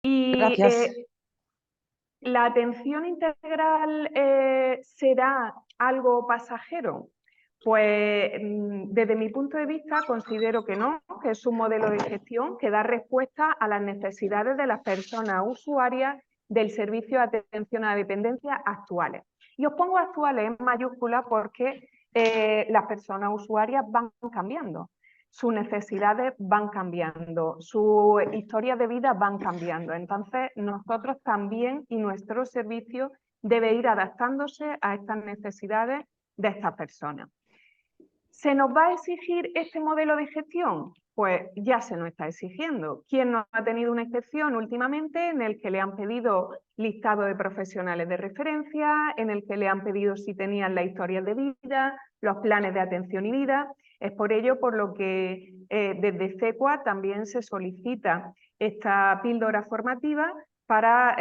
Y Gracias. ¿la atención integral será algo pasajero? Pues desde mi punto de vista considero que no, que es un modelo de gestión que da respuesta a las necesidades de las personas usuarias del servicio de atención a la dependencia actuales. Y os pongo actuales en mayúsculas porque las personas usuarias van cambiando, sus necesidades van cambiando, sus historias de vida van cambiando. Entonces, nosotros también y nuestro servicio debe ir adaptándose a estas necesidades de estas personas. ¿Se nos va a exigir este modelo de gestión? Pues ya se nos está exigiendo. ¿Quién no ha tenido una excepción últimamente en el que le han pedido listado de profesionales de referencia, en el que le han pedido si tenían la historia de vida, los planes de atención y vida? Es por ello por lo que desde CECUA también se solicita esta píldora formativa para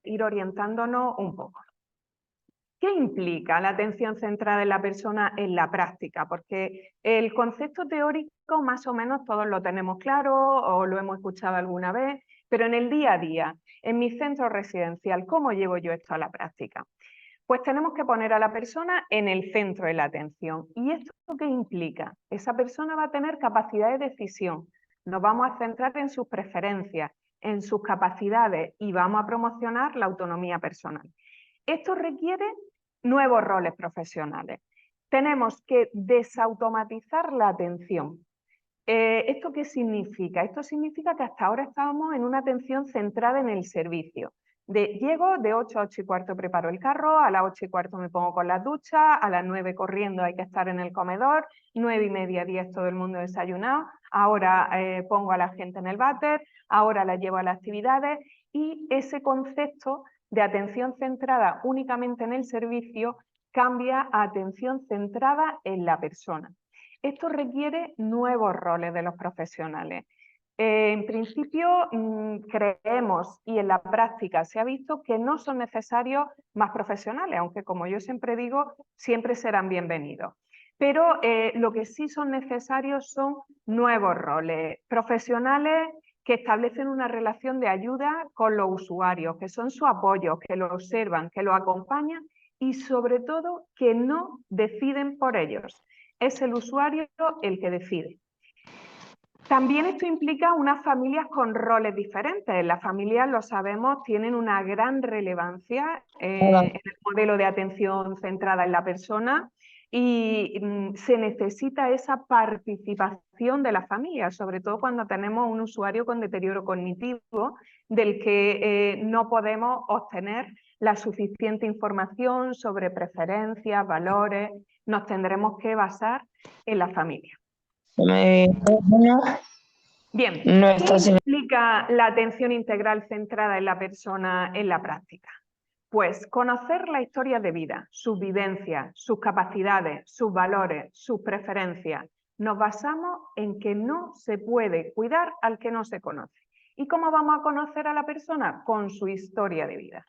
ir orientándonos un poco. ¿Qué implica la atención centrada en la persona en la práctica? Porque el concepto teórico más o menos todos lo tenemos claro o lo hemos escuchado alguna vez, pero en el día a día, en mi centro residencial, ¿cómo llevo yo esto a la práctica? Pues tenemos que poner a la persona en el centro de la atención. ¿Y esto qué implica? Esa persona va a tener capacidad de decisión. Nos vamos a centrar en sus preferencias, en sus capacidades y vamos a promocionar la autonomía personal. Esto requiere nuevos roles profesionales. Tenemos que desautomatizar la atención. ¿Esto qué significa? Esto significa que hasta ahora estábamos en una atención centrada en el servicio. Llego de 8 a 8 y cuarto preparo el carro, a las 8 y cuarto me pongo con las duchas, a las 9 corriendo hay que estar en el comedor, 9 y media 10 todo el mundo desayunado, ahora pongo a la gente en el váter, ahora la llevo a las actividades y ese concepto de atención centrada únicamente en el servicio cambia a atención centrada en la persona. Esto requiere nuevos roles de los profesionales. En principio, creemos y en la práctica se ha visto que no son necesarios más profesionales, aunque como yo siempre digo, siempre serán bienvenidos. Pero lo que sí son necesarios son nuevos roles profesionales que establecen una relación de ayuda con los usuarios, que son su apoyo, que lo observan, que lo acompañan y sobre todo que no deciden por ellos. Es el usuario el que decide. También esto implica unas familias con roles diferentes. Las familias, lo sabemos, tienen una gran relevancia en el modelo de atención centrada en la persona y se necesita esa participación de la familia, sobre todo cuando tenemos un usuario con deterioro cognitivo del que no podemos obtener la suficiente información sobre preferencias, valores. Nos tendremos que basar en la familia. Bien, No ¿qué está sin... implica la atención integral centrada en la persona en la práctica? Pues conocer la historia de vida, sus vivencias, sus capacidades, sus valores, sus preferencias. Nos basamos en que no se puede cuidar al que no se conoce. ¿Y cómo vamos a conocer a la persona? Con su historia de vida.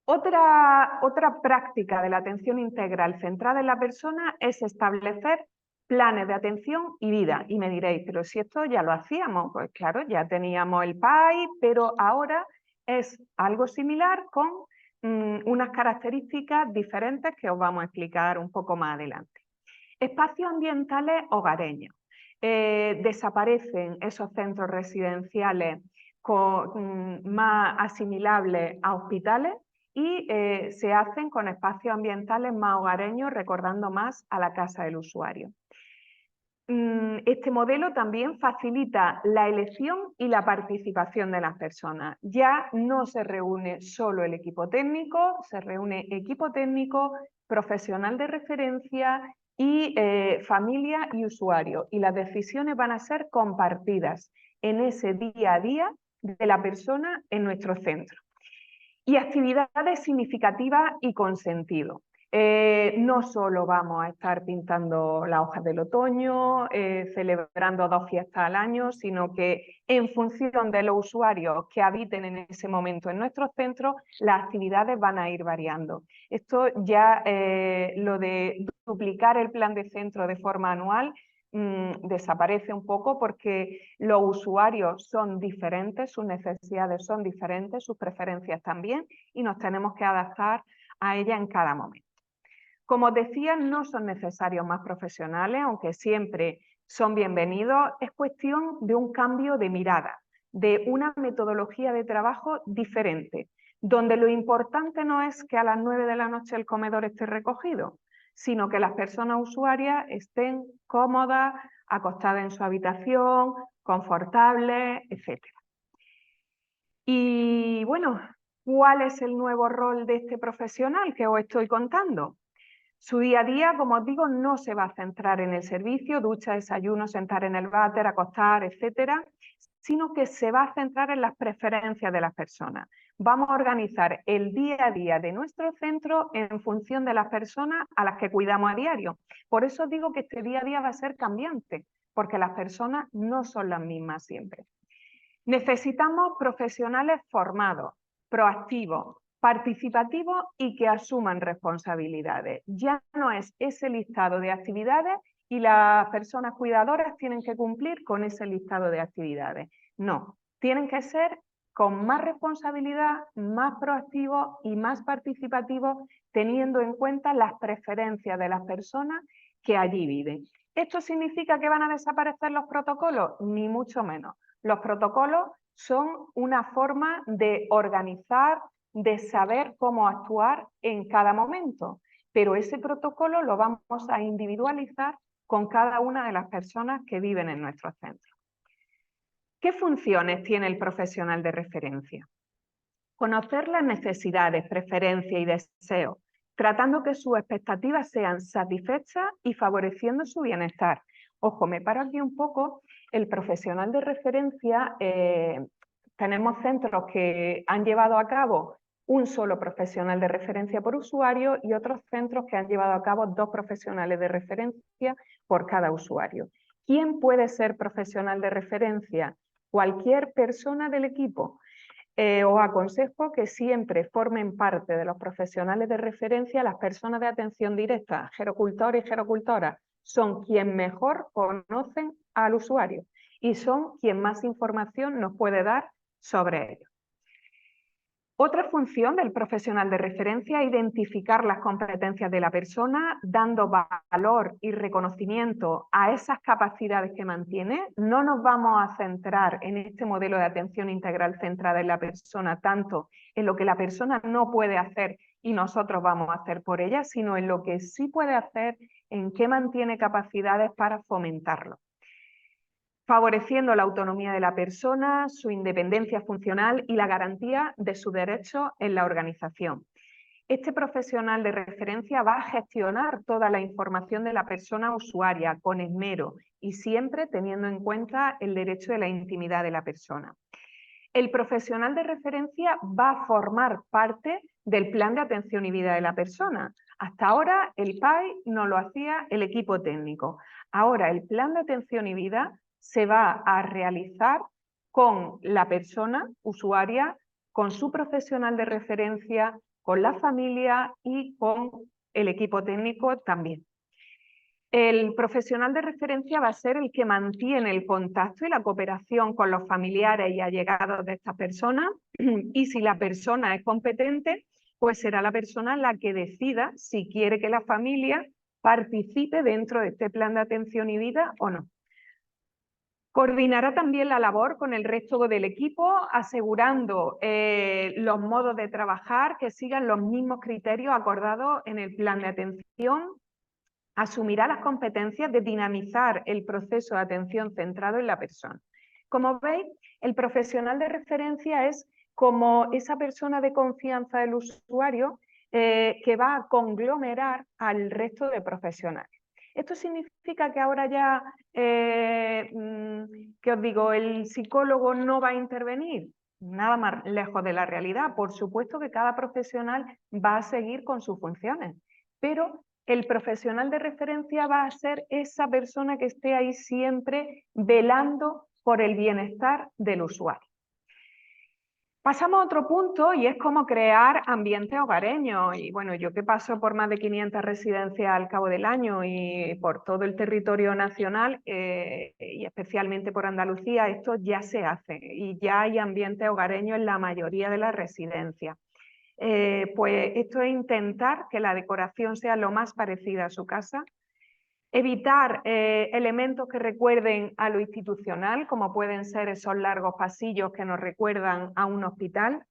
Otra práctica de la atención integral centrada en la persona es establecer planes de atención y vida. Y me diréis, pero si esto ya lo hacíamos, pues claro, ya teníamos el PAI, pero ahora es algo similar con unas características diferentes que os vamos a explicar un poco más adelante. Espacios ambientales hogareños. Desaparecen esos centros residenciales más asimilables a hospitales y se hacen con espacios ambientales más hogareños, recordando más a la casa del usuario. Este modelo también facilita la elección y la participación de las personas. Ya no se reúne solo el equipo técnico, se reúne equipo técnico, profesional de referencia y familia y usuario. Y las decisiones van a ser compartidas en ese día a día de la persona en nuestro centro. Y actividades significativas y con sentido. No solo vamos a estar pintando las hojas del otoño, celebrando 2 fiestas al año, sino que en función de los usuarios que habiten en ese momento en nuestros centros, las actividades van a ir variando. Esto ya, lo de duplicar el plan de centro de forma anual, desaparece un poco porque los usuarios son diferentes, sus necesidades son diferentes, sus preferencias también, y nos tenemos que adaptar a ellas en cada momento. Como os decía, no son necesarios más profesionales, aunque siempre son bienvenidos. Es cuestión de un cambio de mirada, de una metodología de trabajo diferente, donde lo importante no es que a las 9 de la noche el comedor esté recogido, sino que las personas usuarias estén cómodas, acostadas en su habitación, confortables, etc. Y bueno, ¿cuál es el nuevo rol de este profesional que os estoy contando? Su día a día, como os digo, no se va a centrar en el servicio, ducha, desayuno, sentar en el váter, acostar, etcétera, sino que se va a centrar en las preferencias de las personas. Vamos a organizar el día a día de nuestro centro en función de las personas a las que cuidamos a diario. Por eso os digo que este día a día va a ser cambiante, porque las personas no son las mismas siempre. Necesitamos profesionales formados, proactivos, participativos y que asuman responsabilidades. Ya no es ese listado de actividades y las personas cuidadoras tienen que cumplir con ese listado de actividades. No, tienen que ser con más responsabilidad, más proactivos y más participativos, teniendo en cuenta las preferencias de las personas que allí viven. ¿Esto significa que van a desaparecer los protocolos? Ni mucho menos. Los protocolos son una forma de organizar, de saber cómo actuar en cada momento, pero ese protocolo lo vamos a individualizar con cada una de las personas que viven en nuestro centro. ¿Qué funciones tiene el profesional de referencia? Conocer las necesidades, preferencias y deseos, tratando que sus expectativas sean satisfechas y favoreciendo su bienestar. Ojo, me paro aquí un poco. El profesional de referencia, tenemos centros que han llevado a cabo un solo profesional de referencia por usuario y otros centros que han llevado a cabo 2 profesionales de referencia por cada usuario. ¿Quién puede ser profesional de referencia? Cualquier persona del equipo. Os aconsejo que siempre formen parte de los profesionales de referencia las personas de atención directa, gerocultores y gerocultoras. Son quien mejor conocen al usuario y son quien más información nos puede dar sobre ello. Otra función del profesional de referencia es identificar las competencias de la persona, dando valor y reconocimiento a esas capacidades que mantiene. No nos vamos a centrar en este modelo de atención integral centrada en la persona, tanto en lo que la persona no puede hacer y nosotros vamos a hacer por ella, sino en lo que sí puede hacer, en qué mantiene capacidades para fomentarlo, favoreciendo la autonomía de la persona, su independencia funcional y la garantía de su derecho en la organización. Este profesional de referencia va a gestionar toda la información de la persona usuaria con esmero y siempre teniendo en cuenta el derecho de la intimidad de la persona. El profesional de referencia va a formar parte del plan de atención y vida de la persona. Hasta ahora el PAI no lo hacía el equipo técnico. Ahora el plan de atención y vida se va a realizar con la persona usuaria, con su profesional de referencia, con la familia y con el equipo técnico también. El profesional de referencia va a ser el que mantiene el contacto y la cooperación con los familiares y allegados de estas personas, y si la persona es competente, pues será la persona la que decida si quiere que la familia participe dentro de este plan de atención y vida o no. Coordinará también la labor con el resto del equipo, asegurando los modos de trabajar que sigan los mismos criterios acordados en el plan de atención. Asumirá las competencias de dinamizar el proceso de atención centrado en la persona. Como veis, el profesional de referencia es como esa persona de confianza del usuario que va a conglomerar al resto de profesionales. Esto significa que ahora ya, que os digo, el psicólogo no va a intervenir. Nada más lejos de la realidad. Por supuesto que cada profesional va a seguir con sus funciones, pero el profesional de referencia va a ser esa persona que esté ahí siempre velando por el bienestar del usuario. Pasamos a otro punto y es cómo crear ambientes hogareños. Y bueno, yo que paso por más de 500 residencias al cabo del año y por todo el territorio nacional y especialmente por Andalucía, esto ya se hace y ya hay ambientes hogareños en la mayoría de las residencias. Pues esto es intentar que la decoración sea lo más parecida a su casa. Evitar elementos que recuerden a lo institucional, como pueden ser esos largos pasillos que nos recuerdan a un hospital.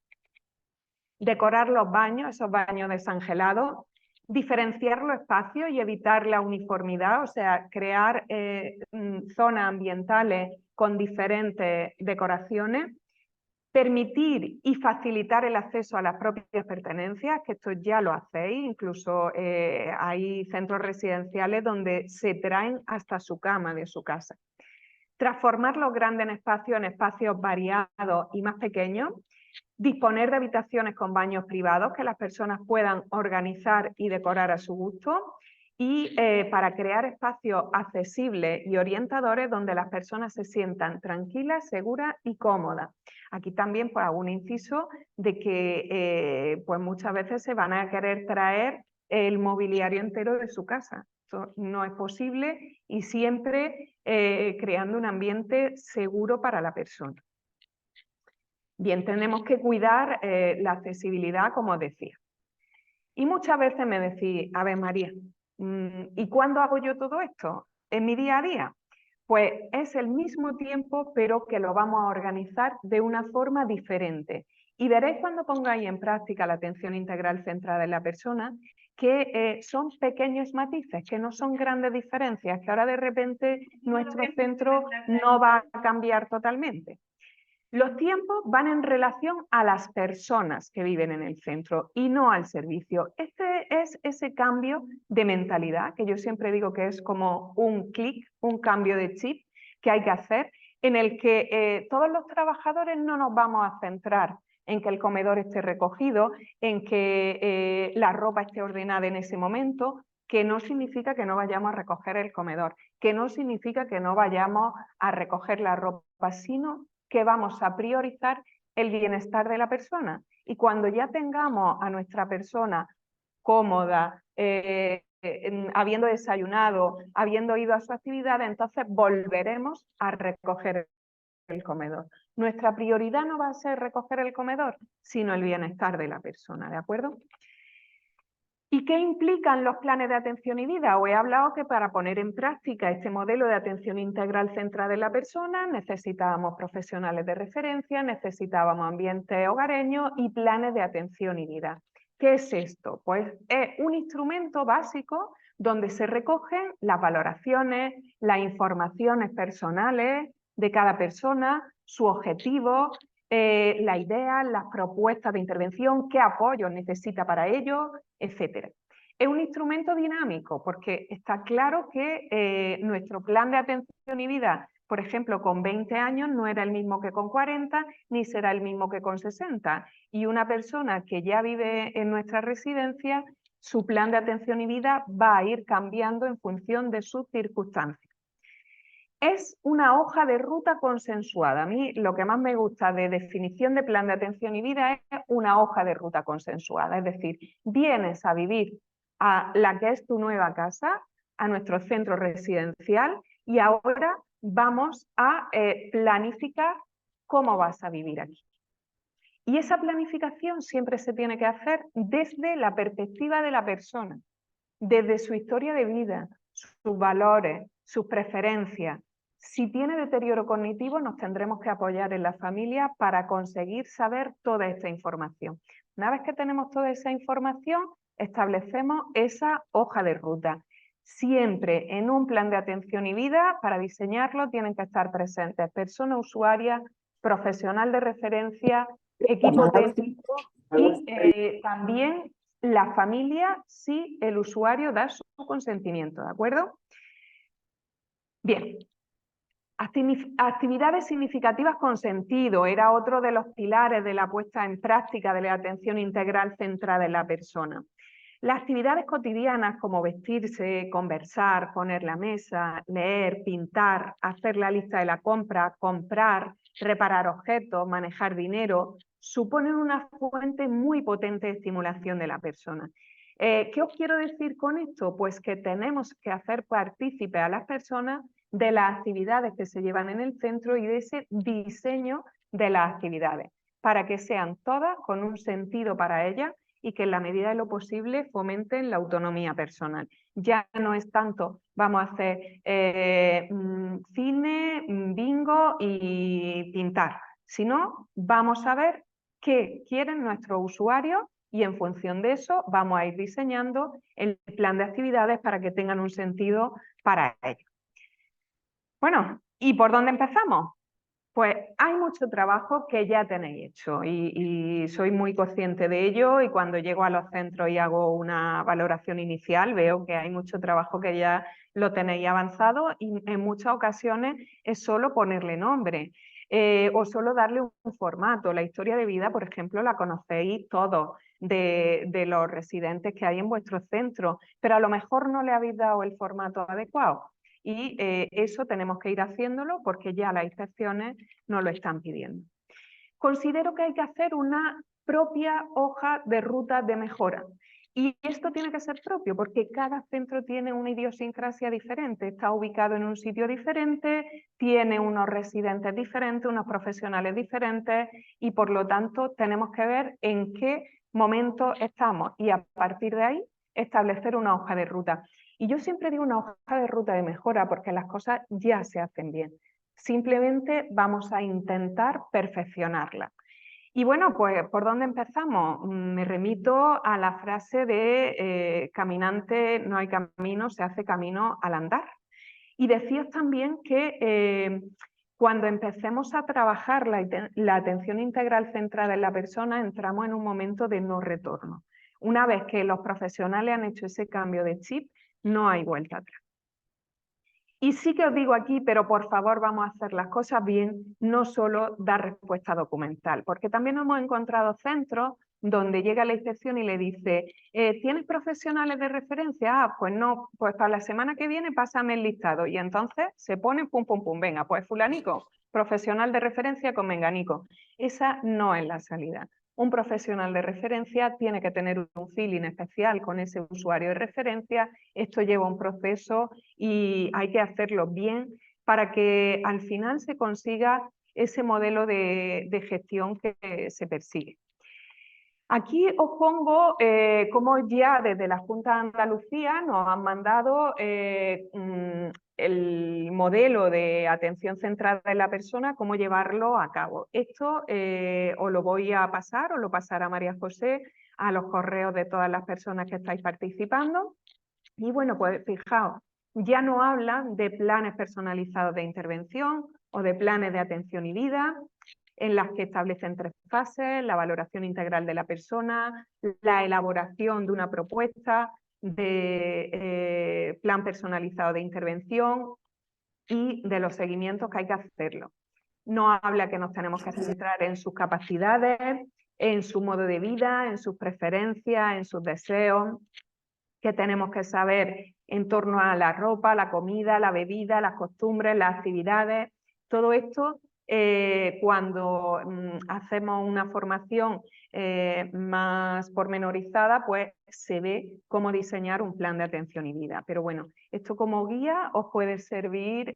Decorar los baños, esos baños desangelados. Diferenciar los espacios y evitar la uniformidad, o sea, crear zonas ambientales con diferentes decoraciones. Permitir y facilitar el acceso a las propias pertenencias, que esto ya lo hacéis, incluso hay centros residenciales donde se traen hasta su cama de su casa. Transformar los grandes espacios en espacios variados y más pequeños. Disponer de habitaciones con baños privados que las personas puedan organizar y decorar a su gusto. Y para crear espacios accesibles y orientadores donde las personas se sientan tranquilas, seguras y cómodas. Aquí también pues, hago un inciso de que pues muchas veces se van a querer traer el mobiliario entero de su casa. Esto no es posible y siempre creando un ambiente seguro para la persona. Bien, tenemos que cuidar la accesibilidad, como os decía. Y muchas veces me decís, a ver María, ¿y cuándo hago yo todo esto? ¿En mi día a día? Pues es el mismo tiempo, pero que lo vamos a organizar de una forma diferente. Y veréis cuando pongáis en práctica la atención integral centrada en la persona, que son pequeños matices, que no son grandes diferencias, que ahora de repente nuestro centro no va a cambiar totalmente. Los tiempos van en relación a las personas que viven en el centro y no al servicio. Este es ese cambio de mentalidad que yo siempre digo que es como un clic, un cambio de chip que hay que hacer, en el que todos los trabajadores no nos vamos a centrar en que el comedor esté recogido, en que la ropa esté ordenada en ese momento, que no significa que no vayamos a recoger el comedor, que no significa que no vayamos a recoger la ropa, sino que vamos a priorizar el bienestar de la persona. Y cuando ya tengamos a nuestra persona cómoda, habiendo desayunado, habiendo ido a su actividad, entonces volveremos a recoger el comedor. Nuestra prioridad no va a ser recoger el comedor, sino el bienestar de la persona, ¿de acuerdo? ¿Y qué implican los planes de atención y vida? Os he hablado que para poner en práctica este modelo de atención integral centrada en la persona necesitábamos profesionales de referencia, necesitábamos ambientes hogareños y planes de atención y vida. ¿Qué es esto? Pues es un instrumento básico donde se recogen las valoraciones, las informaciones personales de cada persona, su objetivo, la idea, las propuestas de intervención, qué apoyo necesita para ello, etcétera. Es un instrumento dinámico porque está claro que nuestro plan de atención y vida, por ejemplo, con 20 años no era el mismo que con 40, ni será el mismo que con 60. Y una persona que ya vive en nuestra residencia, su plan de atención y vida va a ir cambiando en función de sus circunstancias. Es una hoja de ruta consensuada. A mí lo que más me gusta de definición de plan de atención y vida es una hoja de ruta consensuada. Es decir, vienes a vivir a la que es tu nueva casa, a nuestro centro residencial, y ahora vamos a planificar cómo vas a vivir aquí. Y esa planificación siempre se tiene que hacer desde la perspectiva de la persona, desde su historia de vida, sus valores, sus preferencias. Si tiene deterioro cognitivo, nos tendremos que apoyar en la familia para conseguir saber toda esta información. Una vez que tenemos toda esa información, establecemos esa hoja de ruta. Siempre en un plan de atención y vida, para diseñarlo, tienen que estar presentes persona usuaria, profesional de referencia, equipo técnico y también la familia si el usuario da su consentimiento, ¿de acuerdo? Bien, actividades significativas con sentido era otro de los pilares de la puesta en práctica de la atención integral centrada en la persona. Las actividades cotidianas como vestirse, conversar, poner la mesa, leer, pintar, hacer la lista de la compra, comprar, reparar objetos, manejar dinero, suponen una fuente muy potente de estimulación de la persona. ¿Qué os quiero decir con esto? Pues que tenemos que hacer partícipe a las personas de las actividades que se llevan en el centro y de ese diseño de las actividades, para que sean todas con un sentido para ellas y que en la medida de lo posible fomenten la autonomía personal. Ya no es tanto vamos a hacer cine, bingo y pintar, sino vamos a ver qué quieren nuestros usuarios y en función de eso vamos a ir diseñando el plan de actividades para que tengan un sentido para ellos. Bueno, ¿y por dónde empezamos? Pues hay mucho trabajo que ya tenéis hecho y soy muy consciente de ello, y cuando llego a los centros y hago una valoración inicial veo que hay mucho trabajo que ya lo tenéis avanzado, y en muchas ocasiones es solo ponerle nombre o solo darle un formato. La historia de vida, por ejemplo, la conocéis todos de los residentes que hay en vuestro centro, pero a lo mejor no le habéis dado el formato adecuado. Y eso tenemos que ir haciéndolo porque ya las inspecciones nos lo están pidiendo. Considero que hay que hacer una propia hoja de ruta de mejora. Y esto tiene que ser propio porque cada centro tiene una idiosincrasia diferente, está ubicado en un sitio diferente, tiene unos residentes diferentes, unos profesionales diferentes, y por lo tanto tenemos que ver en qué momento estamos y a partir de ahí establecer una hoja de ruta. Y yo siempre digo una hoja de ruta de mejora porque las cosas ya se hacen bien. Simplemente vamos a intentar perfeccionarla. Y bueno, pues ¿por dónde empezamos? Me remito a la frase de caminante no hay camino, se hace camino al andar. Y decías también que cuando empecemos a trabajar la atención integral centrada en la persona, entramos en un momento de no retorno. Una vez que los profesionales han hecho ese cambio de chip, no hay vuelta atrás. Y sí que os digo aquí, pero por favor vamos a hacer las cosas bien, no solo dar respuesta documental, porque también hemos encontrado centros donde llega la inspección y le dice, ¿tienes profesionales de referencia? Ah, pues no, pues para la semana que viene pásame el listado. Y entonces se pone pum, pum, pum, venga, pues fulanico, profesional de referencia con menganico. Esa no es la salida. Un profesional de referencia tiene que tener un feeling especial con ese usuario de referencia. Esto lleva un proceso y hay que hacerlo bien para que al final se consiga ese modelo de gestión que se persigue. Aquí os pongo cómo ya desde la Junta de Andalucía nos han mandado el modelo de atención centrada en la persona, cómo llevarlo a cabo. Esto os lo voy a pasar, os lo pasará María José a los correos de todas las personas que estáis participando. Y bueno, pues fijaos, ya no hablan de planes personalizados de intervención o de planes de atención y vida, en las que establecen 3 fases: la valoración integral de la persona, la elaboración de una propuesta de plan personalizado de intervención y de los seguimientos que hay que hacerlo. No habla que nos tenemos que centrar en sus capacidades, en su modo de vida, en sus preferencias, en sus deseos, que tenemos que saber en torno a la ropa, la comida, la bebida, las costumbres, las actividades. Todo esto, cuando hacemos una formación más pormenorizada, pues se ve cómo diseñar un plan de atención y vida. Pero bueno, esto como guía os puede servir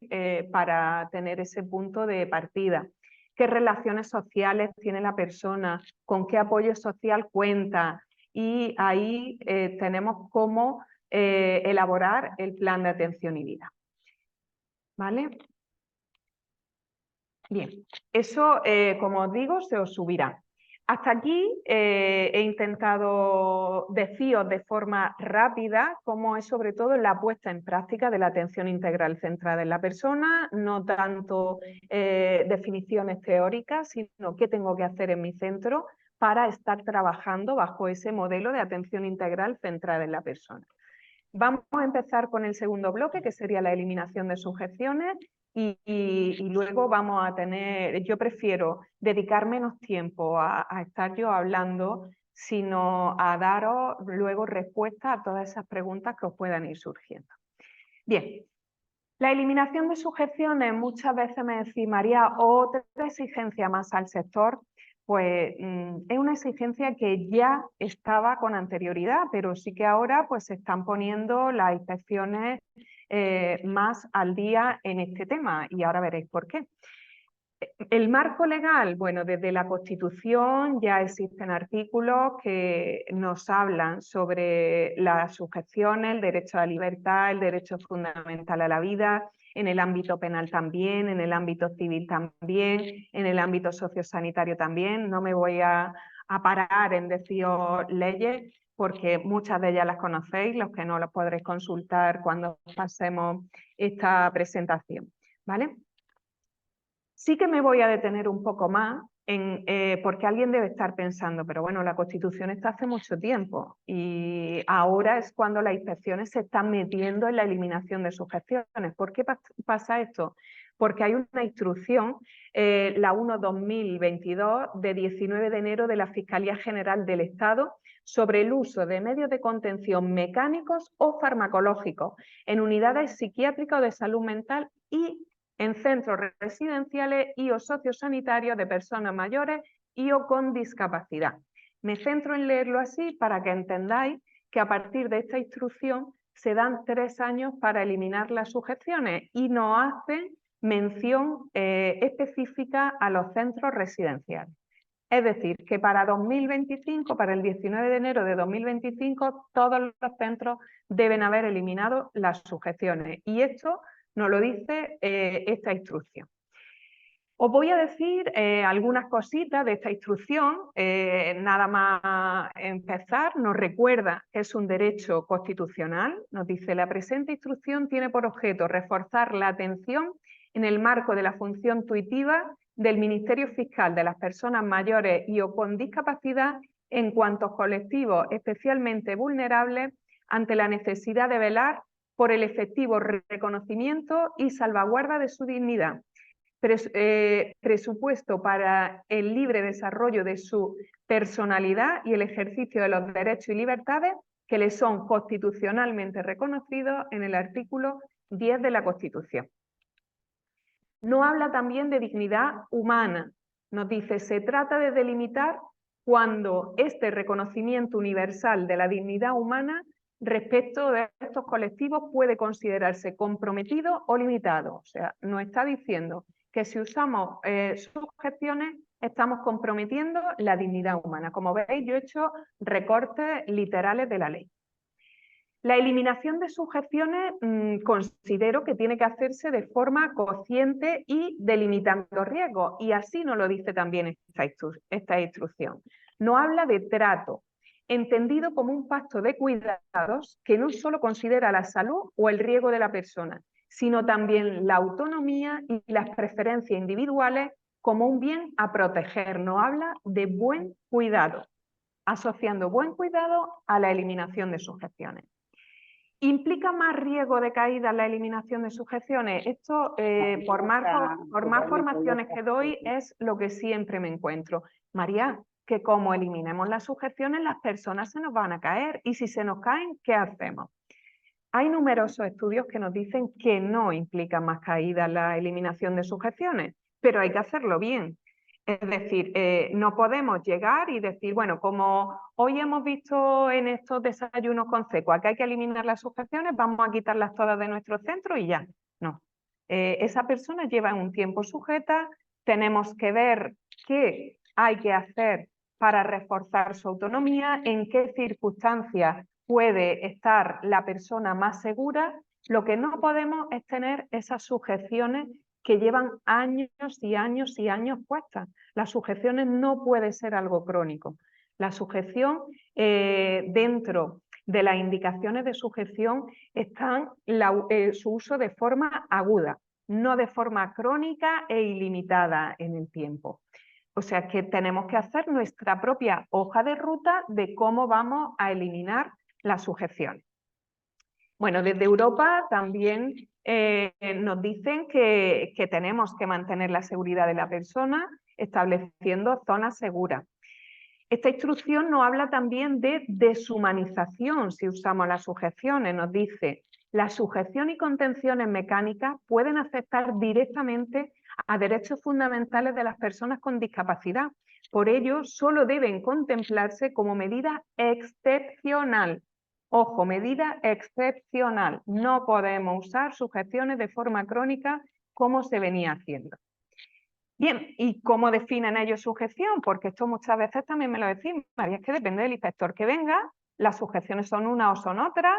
para tener ese punto de partida. ¿Qué relaciones sociales tiene la persona? ¿Con qué apoyo social cuenta? Y ahí tenemos cómo elaborar el plan de atención y vida. ¿Vale? Bien, eso, como os digo, se os subirá. Hasta aquí he intentado deciros de forma rápida cómo es sobre todo la puesta en práctica de la atención integral centrada en la persona, no tanto definiciones teóricas, sino qué tengo que hacer en mi centro para estar trabajando bajo ese modelo de atención integral centrada en la persona. Vamos a empezar con el segundo bloque, que sería la eliminación de sujeciones, y luego vamos a tener, yo prefiero dedicar menos tiempo a estar yo hablando, sino a daros luego respuesta a todas esas preguntas que os puedan ir surgiendo. Bien, la eliminación de sujeciones, muchas veces me decís, María, otra exigencia más al sector. pues es una exigencia que ya estaba con anterioridad, pero sí que ahora pues se están poniendo las inspecciones más al día en este tema, y ahora veréis por qué. El marco legal, bueno, desde la Constitución ya existen artículos que nos hablan sobre las sujeciones, el derecho a la libertad, el derecho fundamental a la vida, en el ámbito penal también, en el ámbito civil también, en el ámbito sociosanitario también. No me voy a parar en deciros leyes porque muchas de ellas las conocéis, los que no las podréis consultar cuando pasemos esta presentación, ¿vale? Sí que me voy a detener un poco más porque alguien debe estar pensando, pero bueno, la Constitución está hace mucho tiempo y ahora es cuando las inspecciones se están metiendo en la eliminación de sujeciones. ¿Por qué pasa esto? Porque hay una instrucción, la 1/2022, de 19 de enero de la Fiscalía General del Estado, sobre el uso de medios de contención mecánicos o farmacológicos en unidades psiquiátricas o de salud mental y en centros residenciales y o sociosanitarios de personas mayores y o con discapacidad. Me centro en leerlo así para que entendáis que a partir de esta instrucción se dan 3 años para eliminar las sujeciones y no hacen mención específica a los centros residenciales. Es decir, que para 2025, para el 19 de enero de 2025, todos los centros deben haber eliminado las sujeciones. Y esto nos lo dice esta instrucción. Os voy a decir algunas cositas de esta instrucción. Nada más empezar, nos recuerda que es un derecho constitucional. Nos dice: la presente instrucción tiene por objeto reforzar la atención en el marco de la función tuitiva del Ministerio Fiscal de las personas mayores y o con discapacidad en cuanto a colectivos especialmente vulnerables, ante la necesidad de velar por el efectivo reconocimiento y salvaguarda de su dignidad, presupuesto para el libre desarrollo de su personalidad y el ejercicio de los derechos y libertades que le son constitucionalmente reconocidos en el artículo 10 de la Constitución. No habla también de dignidad humana. Nos dice: se trata de delimitar cuando este reconocimiento universal de la dignidad humana respecto de estos colectivos puede considerarse comprometido o limitado. O sea, nos está diciendo que si usamos sujeciones estamos comprometiendo la dignidad humana. Como veis, yo he hecho recortes literales de la ley. La eliminación de sujeciones considero que tiene que hacerse de forma consciente y delimitando riesgos, y así nos lo dice también esta instrucción. No habla de trato, entendido como un pacto de cuidados que no solo considera la salud o el riesgo de la persona, sino también la autonomía y las preferencias individuales como un bien a proteger. No habla de buen cuidado, asociando buen cuidado a la eliminación de sujeciones. ¿Implica más riesgo de caída la eliminación de sujeciones? Esto, por más formaciones que doy, es lo que siempre me encuentro. María, que como eliminemos las sujeciones, las personas se nos van a caer. Y si se nos caen, ¿qué hacemos? Hay numerosos estudios que nos dicen que no implica más caída la eliminación de sujeciones, pero hay que hacerlo bien. Es decir, no podemos llegar y decir, bueno, como hoy hemos visto en estos desayunos con CECUA que hay que eliminar las sujeciones, vamos a quitarlas todas de nuestro centro y ya. No. Esa persona lleva un tiempo sujeta, tenemos que ver qué hay que hacer para reforzar su autonomía, en qué circunstancias puede estar la persona más segura. Lo que no podemos es tener esas sujeciones que llevan años y años y años puestas. Las sujeciones no puede ser algo crónico. La sujeción, dentro de las indicaciones de sujeción, están su uso de forma aguda, no de forma crónica e ilimitada en el tiempo. O sea que tenemos que hacer nuestra propia hoja de ruta de cómo vamos a eliminar las sujeciones. Bueno, desde Europa también nos dicen que tenemos que mantener la seguridad de la persona estableciendo zonas seguras. Esta instrucción nos habla también de deshumanización si usamos las sujeciones. Nos dice: la sujeción y contenciones mecánicas pueden afectar directamente a derechos fundamentales de las personas con discapacidad, Por ello, solo deben contemplarse como medida excepcional. Ojo, medida excepcional. No podemos usar sujeciones de forma crónica como se venía haciendo. Bien, ¿y cómo definen ellos sujeción? Porque esto muchas veces también me lo decís, María, es que depende del inspector que venga, las sujeciones son una o son otras,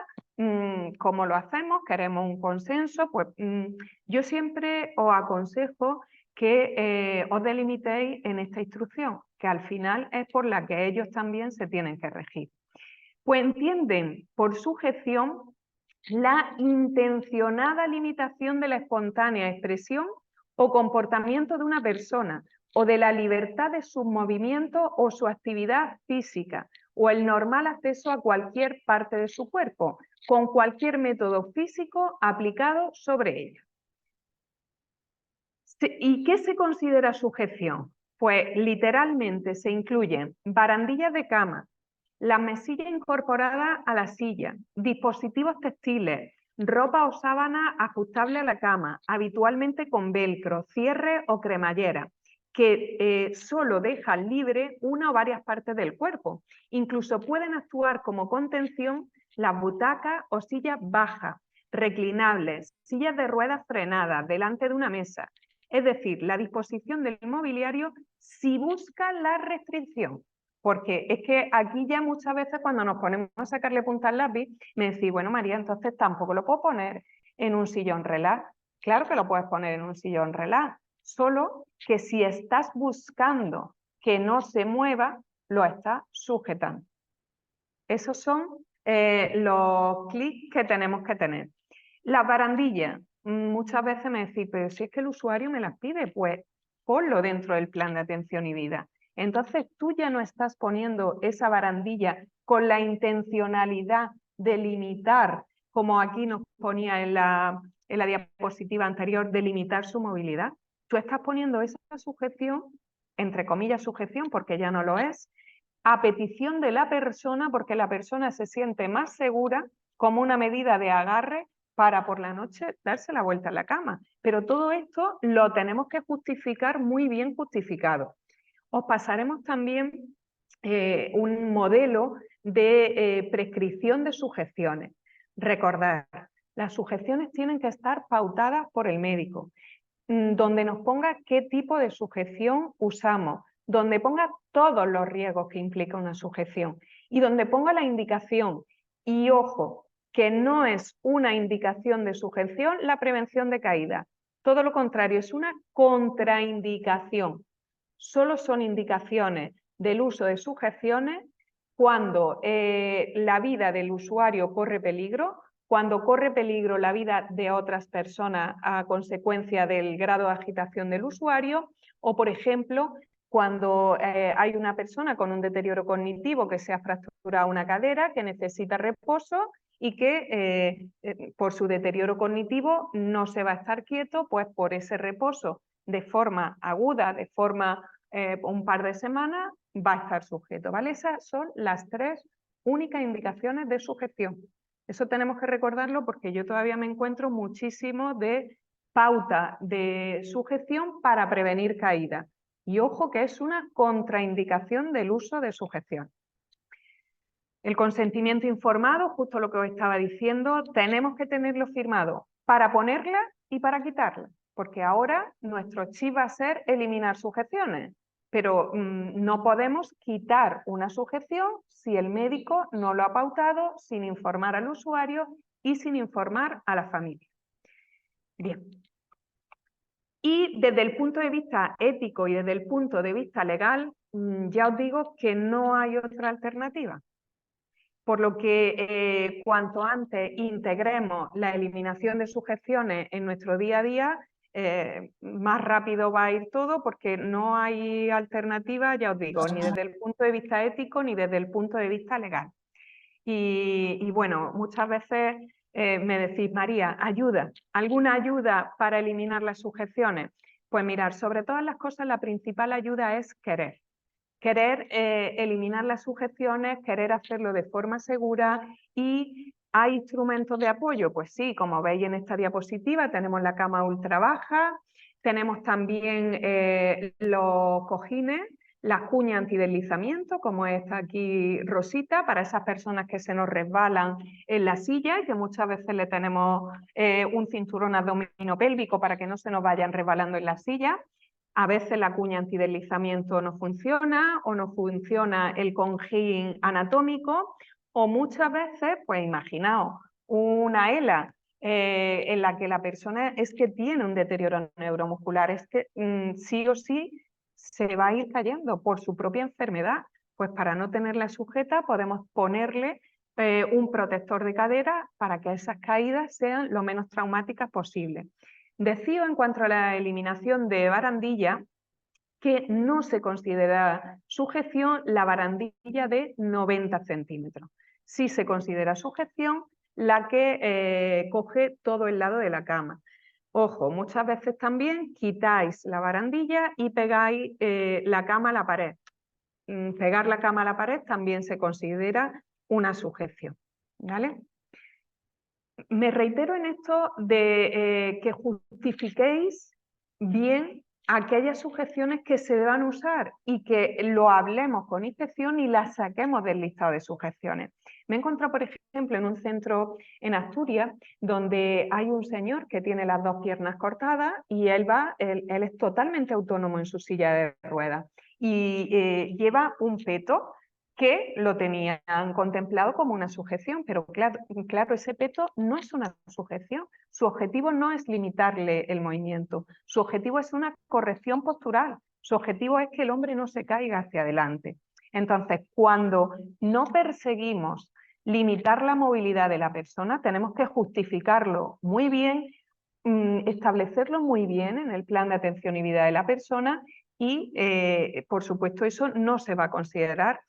¿cómo lo hacemos? ¿Queremos un consenso? Pues yo siempre os aconsejo que os delimitéis en esta instrucción, que al final es por la que ellos también se tienen que regir. Pues entienden por sujeción la intencionada limitación de la espontánea expresión o comportamiento de una persona o de la libertad de sus movimientos o su actividad física o el normal acceso a cualquier parte de su cuerpo con cualquier método físico aplicado sobre ella. ¿Y qué se considera sujeción? Pues literalmente se incluyen barandillas de cama, la mesilla incorporada a la silla, dispositivos textiles, ropa o sábana ajustable a la cama, habitualmente con velcro, cierre o cremallera, que solo dejan libre una o varias partes del cuerpo. Incluso pueden actuar como contención las butacas o sillas bajas, reclinables, sillas de ruedas frenadas delante de una mesa. Es decir, la disposición del mobiliario si busca la restricción. Porque es que aquí ya muchas veces cuando nos ponemos a sacarle punta al lápiz, me decís, bueno María, entonces tampoco lo puedo poner en un sillón relax. Claro que lo puedes poner en un sillón relax, solo que si estás buscando que no se mueva, lo estás sujetando. Esos son los clics que tenemos que tener. Las barandillas, muchas veces me decís, pero si es que el usuario me las pide, pues ponlo dentro del plan de atención y vida. Entonces tú ya no estás poniendo esa barandilla con la intencionalidad de limitar, como aquí nos ponía en la diapositiva anterior, de limitar su movilidad. Tú estás poniendo esa sujeción, entre comillas sujeción, porque ya no lo es, a petición de la persona, porque la persona se siente más segura como una medida de agarre para por la noche darse la vuelta en la cama. Pero todo esto lo tenemos que justificar muy bien justificado. Os pasaremos también un modelo de prescripción de sujeciones. Recordad, las sujeciones tienen que estar pautadas por el médico, donde nos ponga qué tipo de sujeción usamos, donde ponga todos los riesgos que implica una sujeción y donde ponga la indicación. Y ojo, que no es una indicación de sujeción la prevención de caída. Todo lo contrario, es una contraindicación. Solo son indicaciones del uso de sujeciones cuando la vida del usuario corre peligro, cuando corre peligro la vida de otras personas a consecuencia del grado de agitación del usuario, o por ejemplo, cuando hay una persona con un deterioro cognitivo que se ha fracturado una cadera, que necesita reposo y que por su deterioro cognitivo no se va a estar quieto, pues por ese reposo de forma aguda, de forma un par de semanas, va a estar sujeto, ¿vale? Esas son las 3 únicas indicaciones de sujeción. Eso tenemos que recordarlo porque yo todavía me encuentro muchísimo de pauta de sujeción para prevenir caída. Y ojo que es una contraindicación del uso de sujeción. El consentimiento informado, justo lo que os estaba diciendo, tenemos que tenerlo firmado para ponerla y para quitarla, porque ahora nuestro chip va a ser eliminar sujeciones, pero no podemos quitar una sujeción si el médico no lo ha pautado, sin informar al usuario y sin informar a la familia. Bien. Y desde el punto de vista ético y desde el punto de vista legal, ya os digo que no hay otra alternativa. Por lo que cuanto antes integremos la eliminación de sujeciones en nuestro día a día, más rápido va a ir todo porque no hay alternativa, ya os digo, ni desde el punto de vista ético ni desde el punto de vista legal. Y bueno, muchas veces me decís, María, ayuda, ¿alguna ayuda para eliminar las sujeciones? Pues mirar, sobre todas las cosas, la principal ayuda es querer. Querer eliminar las sujeciones, querer hacerlo de forma segura. ¿Y hay instrumentos de apoyo? Pues sí, como veis en esta diapositiva, tenemos la cama ultra baja, tenemos también los cojines, Las cuñas antideslizamiento, como esta aquí rosita, para esas personas que se nos resbalan en la silla y que muchas veces le tenemos un cinturón abdominopélvico para que no se nos vayan resbalando en la silla. A veces la cuña antideslizamiento no funciona o no funciona el cojín anatómico, o muchas veces, pues imaginaos, una ELA en la que la persona es que tiene un deterioro neuromuscular, es que sí o sí se va a ir cayendo por su propia enfermedad. Pues para no tenerla sujeta podemos ponerle un protector de cadera para que esas caídas sean lo menos traumáticas posible. Decía en cuanto a la eliminación de barandilla que no se considera sujeción la barandilla de 90 centímetros. Sí se considera sujeción la que coge todo el lado de la cama. Ojo, muchas veces también quitáis la barandilla y pegáis la cama a la pared. Pegar la cama a la pared también se considera una sujeción, ¿vale? Me reitero en esto de que justifiquéis bien aquellas sujeciones que se deban usar y que lo hablemos con inspección y las saquemos del listado de sujeciones. Me he encontrado, por ejemplo, en un centro en Asturias donde hay un señor que tiene las dos piernas cortadas y él es totalmente autónomo en su silla de ruedas y lleva un peto que lo tenían contemplado como una sujeción, pero claro, ese peto no es una sujeción. Su objetivo no es limitarle el movimiento, su objetivo es una corrección postural, su objetivo es que el hombre no se caiga hacia adelante. Entonces, cuando no perseguimos limitar la movilidad de la persona, tenemos que justificarlo muy bien, establecerlo muy bien en el plan de atención y vida de la persona y, por supuesto, eso no se va a considerar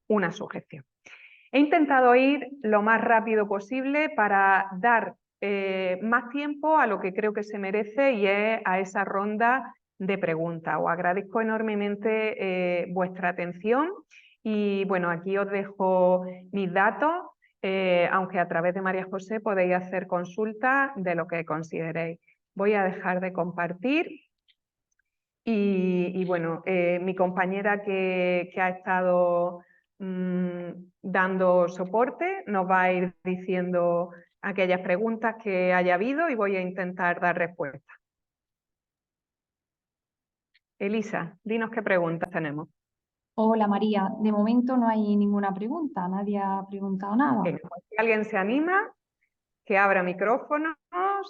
una sujeción. He intentado ir lo más rápido posible para dar más tiempo a lo que creo que se merece y es a esa ronda de preguntas. Os agradezco enormemente vuestra atención y bueno, aquí os dejo mis datos, aunque a través de María José podéis hacer consultas de lo que consideréis. Voy a dejar de compartir. Y bueno, mi compañera que ha estado dando soporte nos va a ir diciendo aquellas preguntas que haya habido y voy a intentar dar respuesta. Elisa, dinos qué preguntas tenemos. Hola María, de momento no hay ninguna pregunta, nadie ha preguntado nada. Venga, pues, si alguien se anima, que abra micrófono,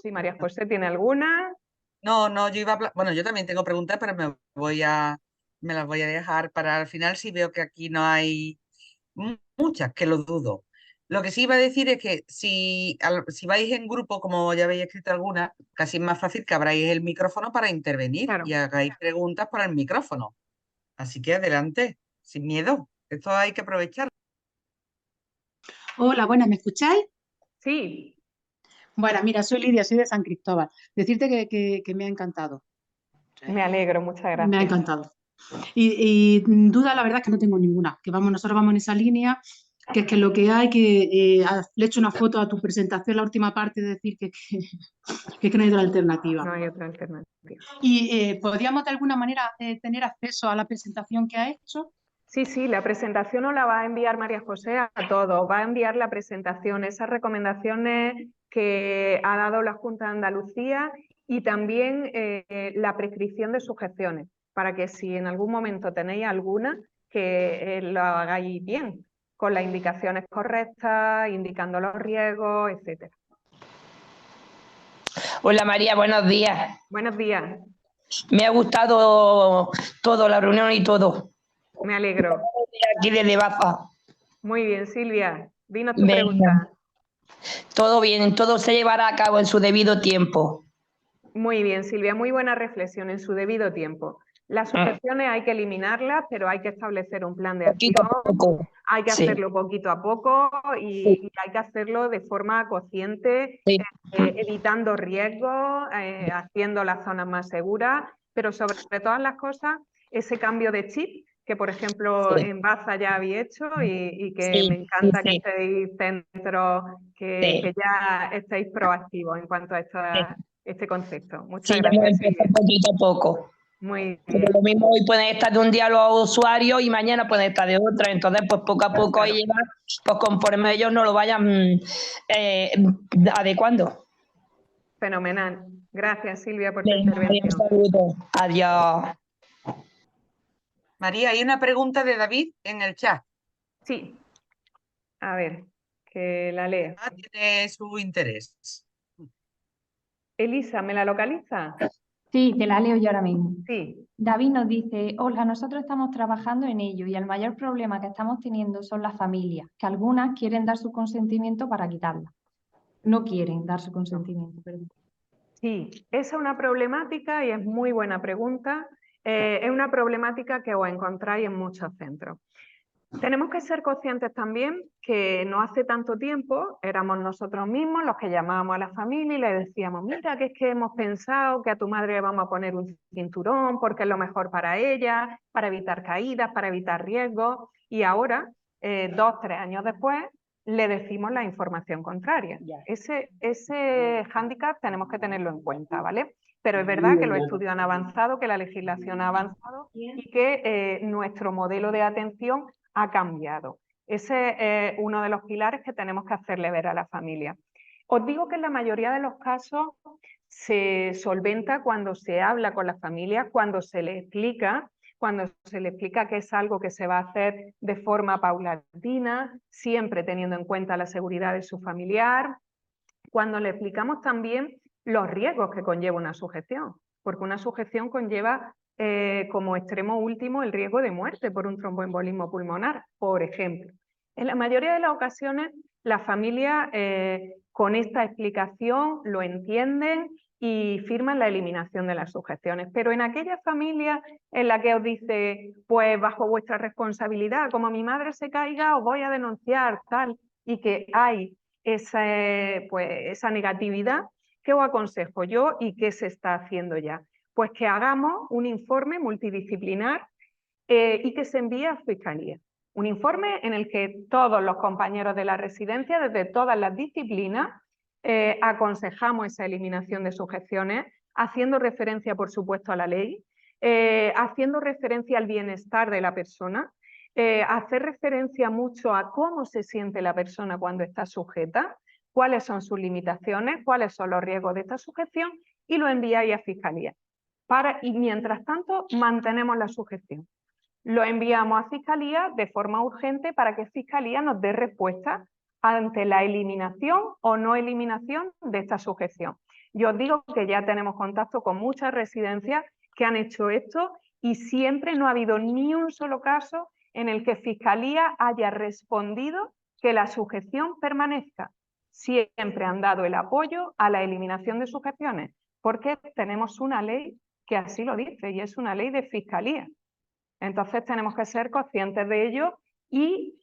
si María José tiene alguna. No, yo iba a bueno, yo también tengo preguntas, pero me las voy a dejar para al final si veo que aquí no hay muchas, que lo dudo. Lo que sí iba a decir es que si vais en grupo, como ya habéis escrito algunas, casi es más fácil que abráis el micrófono para intervenir Claro. y hagáis preguntas por el micrófono. Así que adelante, sin miedo. Esto hay que aprovechar. Hola, buenas, ¿me escucháis? Sí. Bueno, mira, soy Lidia, soy de San Cristóbal. Decirte que me ha encantado. Me alegro, muchas gracias. Me ha encantado. Y duda, la verdad es que no tengo ninguna. Que vamos, nosotros vamos en esa línea, que es que lo que hay, que le he hecho una foto a tu presentación, la última parte, de decir que no hay otra alternativa. No hay otra alternativa. Y ¿podríamos de alguna manera tener acceso a la presentación que ha hecho? Sí, la presentación os la va a enviar María José a todos, va a enviar la presentación, esas recomendaciones que ha dado la Junta de Andalucía y también la prescripción de sujeciones, para que si en algún momento tenéis alguna, que lo hagáis bien, con las indicaciones correctas, indicando los riesgos, etc. Hola María, buenos días. Buenos días. Me ha gustado todo, la reunión y todo. Me alegro. Aquí desde Baza. Muy bien, Silvia, dinos tu Venga. pregunta. Todo bien, todo se llevará a cabo en su debido tiempo. Muy bien, Silvia, muy buena reflexión en su debido tiempo. Las sujeciones hay que eliminarlas, pero hay que establecer un plan de Poquito acción, a poco. hay que Sí. hacerlo poquito a poco y hay que hacerlo de forma consciente, Sí. evitando riesgos, haciendo las zonas más seguras, pero sobre todas las cosas, ese cambio de chip que, por ejemplo, Sí. en Baza ya habéis hecho y que Sí, me encanta sí, sí. que estéis centros, que ya estéis proactivos en cuanto a este concepto. Muchas Sí, ya hemos gracias, empezado Silvia. poquito a poco. Muy Pero bien. lo mismo hoy pueden estar de un día los usuarios y mañana pueden estar de otra. Entonces, pues poco a poco Claro. ahí llegar, pues conforme ellos no lo vayan adecuando. Fenomenal. Gracias, Silvia, por tu Venga, un intervención. saludo. Adiós. María, hay una pregunta de David en el chat. Sí. A ver, que la lea. Tiene su interés. Elisa, ¿me la localiza? Sí, te la leo yo ahora mismo. Sí. David nos dice, hola, nosotros estamos trabajando en ello y el mayor problema que estamos teniendo son las familias, que algunas quieren dar su consentimiento para quitarla. No quieren dar su consentimiento, perdón. Sí, esa es una problemática y es muy buena pregunta. Es una problemática que os encontráis en muchos centros. Tenemos que ser conscientes también que no hace tanto tiempo éramos nosotros mismos los que llamábamos a la familia y le decíamos, mira, que es que hemos pensado que a tu madre le vamos a poner un cinturón porque es lo mejor para ella, para evitar caídas, para evitar riesgos. Y ahora, 2, 3 años después, le decimos la información contraria. Ese hándicap tenemos que tenerlo en cuenta, ¿vale? Pero es verdad que los estudios han avanzado, que la legislación ha avanzado y que nuestro modelo de atención ha cambiado. Ese es uno de los pilares que tenemos que hacerle ver a la familia. Os digo que en la mayoría de los casos se solventa cuando se habla con la familia, cuando se le explica que es algo que se va a hacer de forma paulatina, siempre teniendo en cuenta la seguridad de su familiar, cuando le explicamos también los riesgos que conlleva una sujeción, porque una sujeción conlleva como extremo último el riesgo de muerte por un tromboembolismo pulmonar, por ejemplo. En la mayoría de las ocasiones, las familias con esta explicación lo entienden y firman la eliminación de las sujeciones. Pero en aquellas familias en las que os dice, pues bajo vuestra responsabilidad, como mi madre se caiga, os voy a denunciar, tal, y que hay esa negatividad, ¿qué os aconsejo yo y qué se está haciendo ya? Pues que hagamos un informe multidisciplinar y que se envíe a Fiscalía. Un informe en el que todos los compañeros de la residencia, desde todas las disciplinas, aconsejamos esa eliminación de sujeciones, haciendo referencia, por supuesto, a la ley, haciendo referencia al bienestar de la persona, hacer referencia mucho a cómo se siente la persona cuando está sujeta, cuáles son sus limitaciones, cuáles son los riesgos de esta sujeción y lo enviáis a Fiscalía. Y mientras tanto mantenemos la sujeción. Lo enviamos a Fiscalía de forma urgente para que Fiscalía nos dé respuesta ante la eliminación o no eliminación de esta sujeción. Yo os digo que ya tenemos contacto con muchas residencias que han hecho esto y siempre no ha habido ni un solo caso en el que Fiscalía haya respondido que la sujeción permanezca. Siempre han dado el apoyo a la eliminación de sujeciones, porque tenemos una ley que así lo dice y es una ley de Fiscalía. Entonces tenemos que ser conscientes de ello y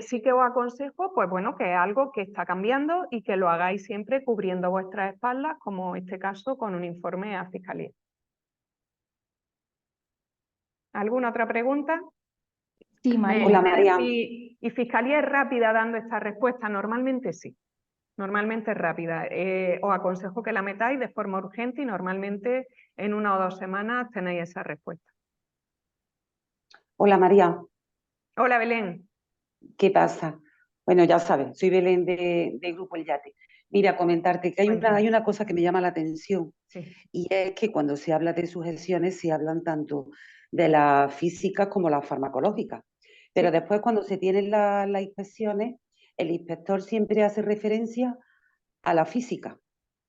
sí que os aconsejo, pues bueno, que es algo que está cambiando y que lo hagáis siempre cubriendo vuestras espaldas, como en este caso con un informe a Fiscalía. ¿Alguna otra pregunta? Sí, María. Hola, María. ¿Y Fiscalía es rápida dando esta respuesta? Normalmente sí. Normalmente es rápida. Os aconsejo que la metáis de forma urgente y normalmente en 1 o 2 semanas tenéis esa respuesta. Hola, María. Hola, Belén. ¿Qué pasa? Bueno, ya sabes, soy Belén de Grupo El Yate. Mira, comentarte que hay una cosa que me llama la atención, Sí. y es que cuando se habla de sujeciones se hablan tanto de las físicas como las farmacológicas. Pero después cuando se tienen las inspecciones, el inspector siempre hace referencia a la física.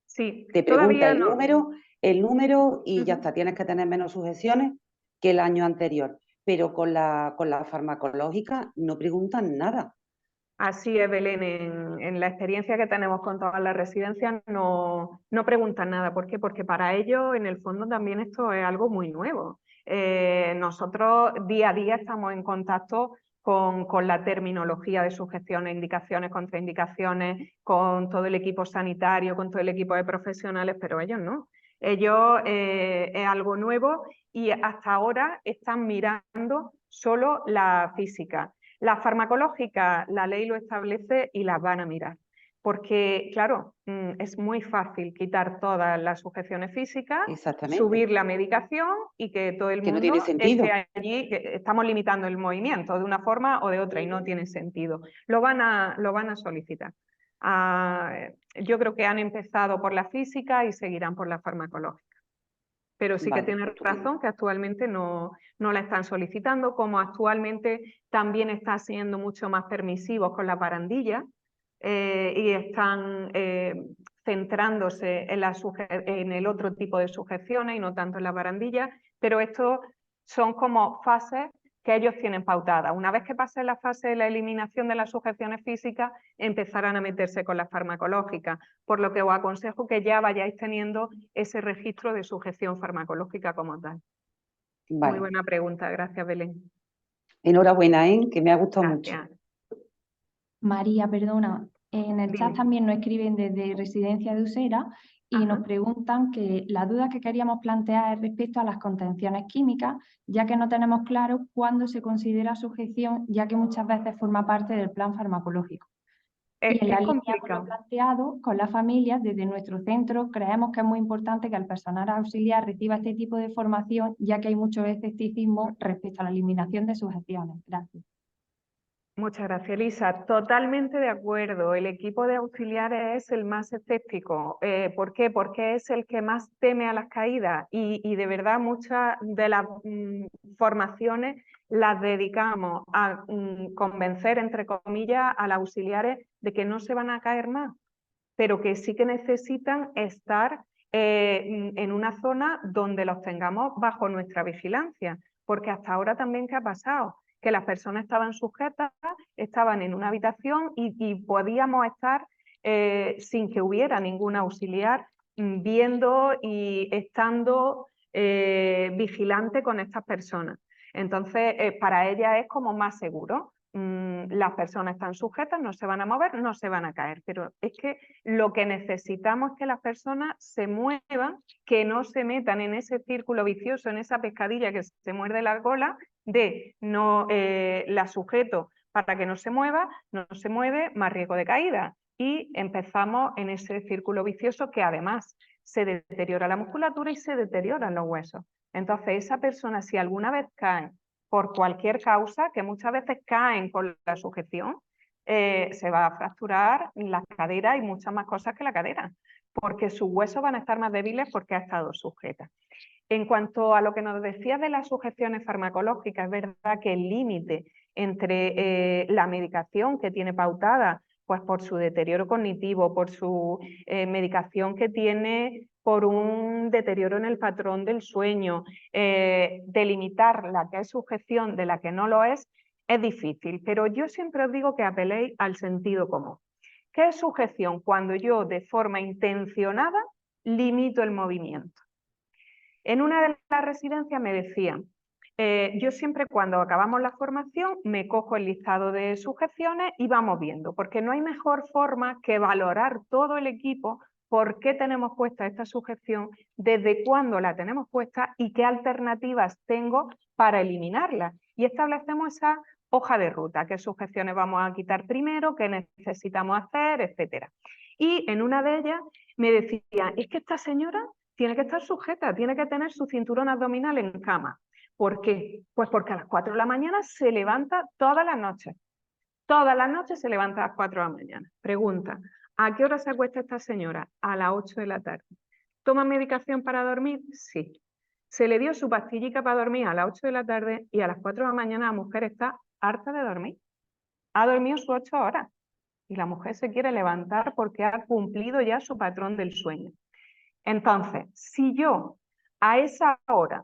Sí, Te pregunta todavía el no. número y ya está, tienes que tener menos sujeciones que el año anterior. Pero con la farmacológica no preguntan nada. Así es, Belén. En la experiencia que tenemos con todas las residencias no preguntan nada. ¿Por qué? Porque para ellos, en el fondo, también esto es algo muy nuevo. Nosotros día a día estamos en contacto con la terminología de sujeciones, indicaciones, contraindicaciones, con todo el equipo sanitario, con todo el equipo de profesionales, pero ellos no. Ellos es algo nuevo y hasta ahora están mirando solo la física. Las farmacológicas, la ley lo establece y las van a mirar, Porque, claro, es muy fácil quitar todas las sujeciones físicas, Exactamente. subir la medicación y que todo el Que no mundo tiene sentido. esté allí. Estamos limitando el movimiento de una forma o de otra y no tiene sentido. Lo van a solicitar. Yo creo que han empezado por la física y seguirán por la farmacológica. Pero sí que Vale, tienes estupendo. razón que actualmente no la están solicitando, como actualmente también está siendo mucho más permisivos con las barandillas y están centrándose en el otro tipo de sujeciones y no tanto en las barandillas, pero estos son como fases que ellos tienen pautadas. Una vez que pase la fase de la eliminación de las sujeciones físicas, empezarán a meterse con las farmacológicas, por lo que os aconsejo que ya vayáis teniendo ese registro de sujeción farmacológica como tal. Vale. Muy buena pregunta, gracias Belén. Enhorabuena, que me ha gustado mucho. Gracias. María, perdona, en el chat Dime. también nos escriben desde Residencia de Usera y nos Ajá. preguntan que la duda que queríamos plantear es respecto a las contenciones químicas, ya que no tenemos claro cuándo se considera sujeción, ya que muchas veces forma parte del plan farmacológico. Y en la Es línea con lo complicado. planteado con las familias, desde nuestro centro creemos que es muy importante que el personal auxiliar reciba este tipo de formación, ya que hay mucho escepticismo respecto a la eliminación de sujeciones. Gracias. Muchas gracias, Elisa. Totalmente de acuerdo. El equipo de auxiliares es el más escéptico. ¿Por qué? Porque es el que más teme a las caídas y de verdad muchas de las formaciones las dedicamos a convencer, entre comillas, a los auxiliares de que no se van a caer más, pero que sí que necesitan estar en una zona donde los tengamos bajo nuestra vigilancia, porque hasta ahora también ¿qué ha pasado? Que las personas estaban sujetas, estaban en una habitación y podíamos estar sin que hubiera ningún auxiliar viendo y estando vigilante con estas personas. Entonces, para ellas es como más seguro. Las personas están sujetas, no se van a mover, no se van a caer, pero es que lo que necesitamos es que las personas se muevan, que no se metan en ese círculo vicioso, en esa pescadilla que se muerde la cola de no la sujeto para que no se mueva, no se mueve, más riesgo de caída. Y empezamos en ese círculo vicioso que además se deteriora la musculatura y se deterioran los huesos. Entonces, esa persona, si alguna vez cae por cualquier causa, que muchas veces caen por la sujeción, se va a fracturar la cadera y muchas más cosas que la cadera, porque sus huesos van a estar más débiles porque ha estado sujeta. En cuanto a lo que nos decías de las sujeciones farmacológicas, es verdad que el límite entre la medicación que tiene pautada, pues por su deterioro cognitivo, por su medicación que tiene por un deterioro en el patrón del sueño, delimitar la que es sujeción de la que no lo es difícil. Pero yo siempre os digo que apeléis al sentido común. ¿Qué es sujeción? Cuando yo de forma intencionada limito el movimiento. En una de las residencias me decían, yo siempre cuando acabamos la formación me cojo el listado de sujeciones y vamos viendo, porque no hay mejor forma que valorar todo el equipo por qué tenemos puesta esta sujeción, desde cuándo la tenemos puesta y qué alternativas tengo para eliminarla. Y establecemos esa hoja de ruta, qué sujeciones vamos a quitar primero, qué necesitamos hacer, etc. Y en una de ellas me decían, es que esta señora tiene que estar sujeta, tiene que tener su cinturón abdominal en cama. ¿Por qué? Pues porque a las 4 de la mañana se levanta todas las noches. Todas las noches se levanta a las 4 de la mañana. Pregunta, ¿a qué hora se acuesta esta señora? A las 8 de la tarde. ¿Toma medicación para dormir? Sí. Se le dio su pastillica para dormir a las 8 de la tarde y a las 4 de la mañana la mujer está harta de dormir. Ha dormido sus 8 horas y la mujer se quiere levantar porque ha cumplido ya su patrón del sueño. Entonces, si yo a esa hora,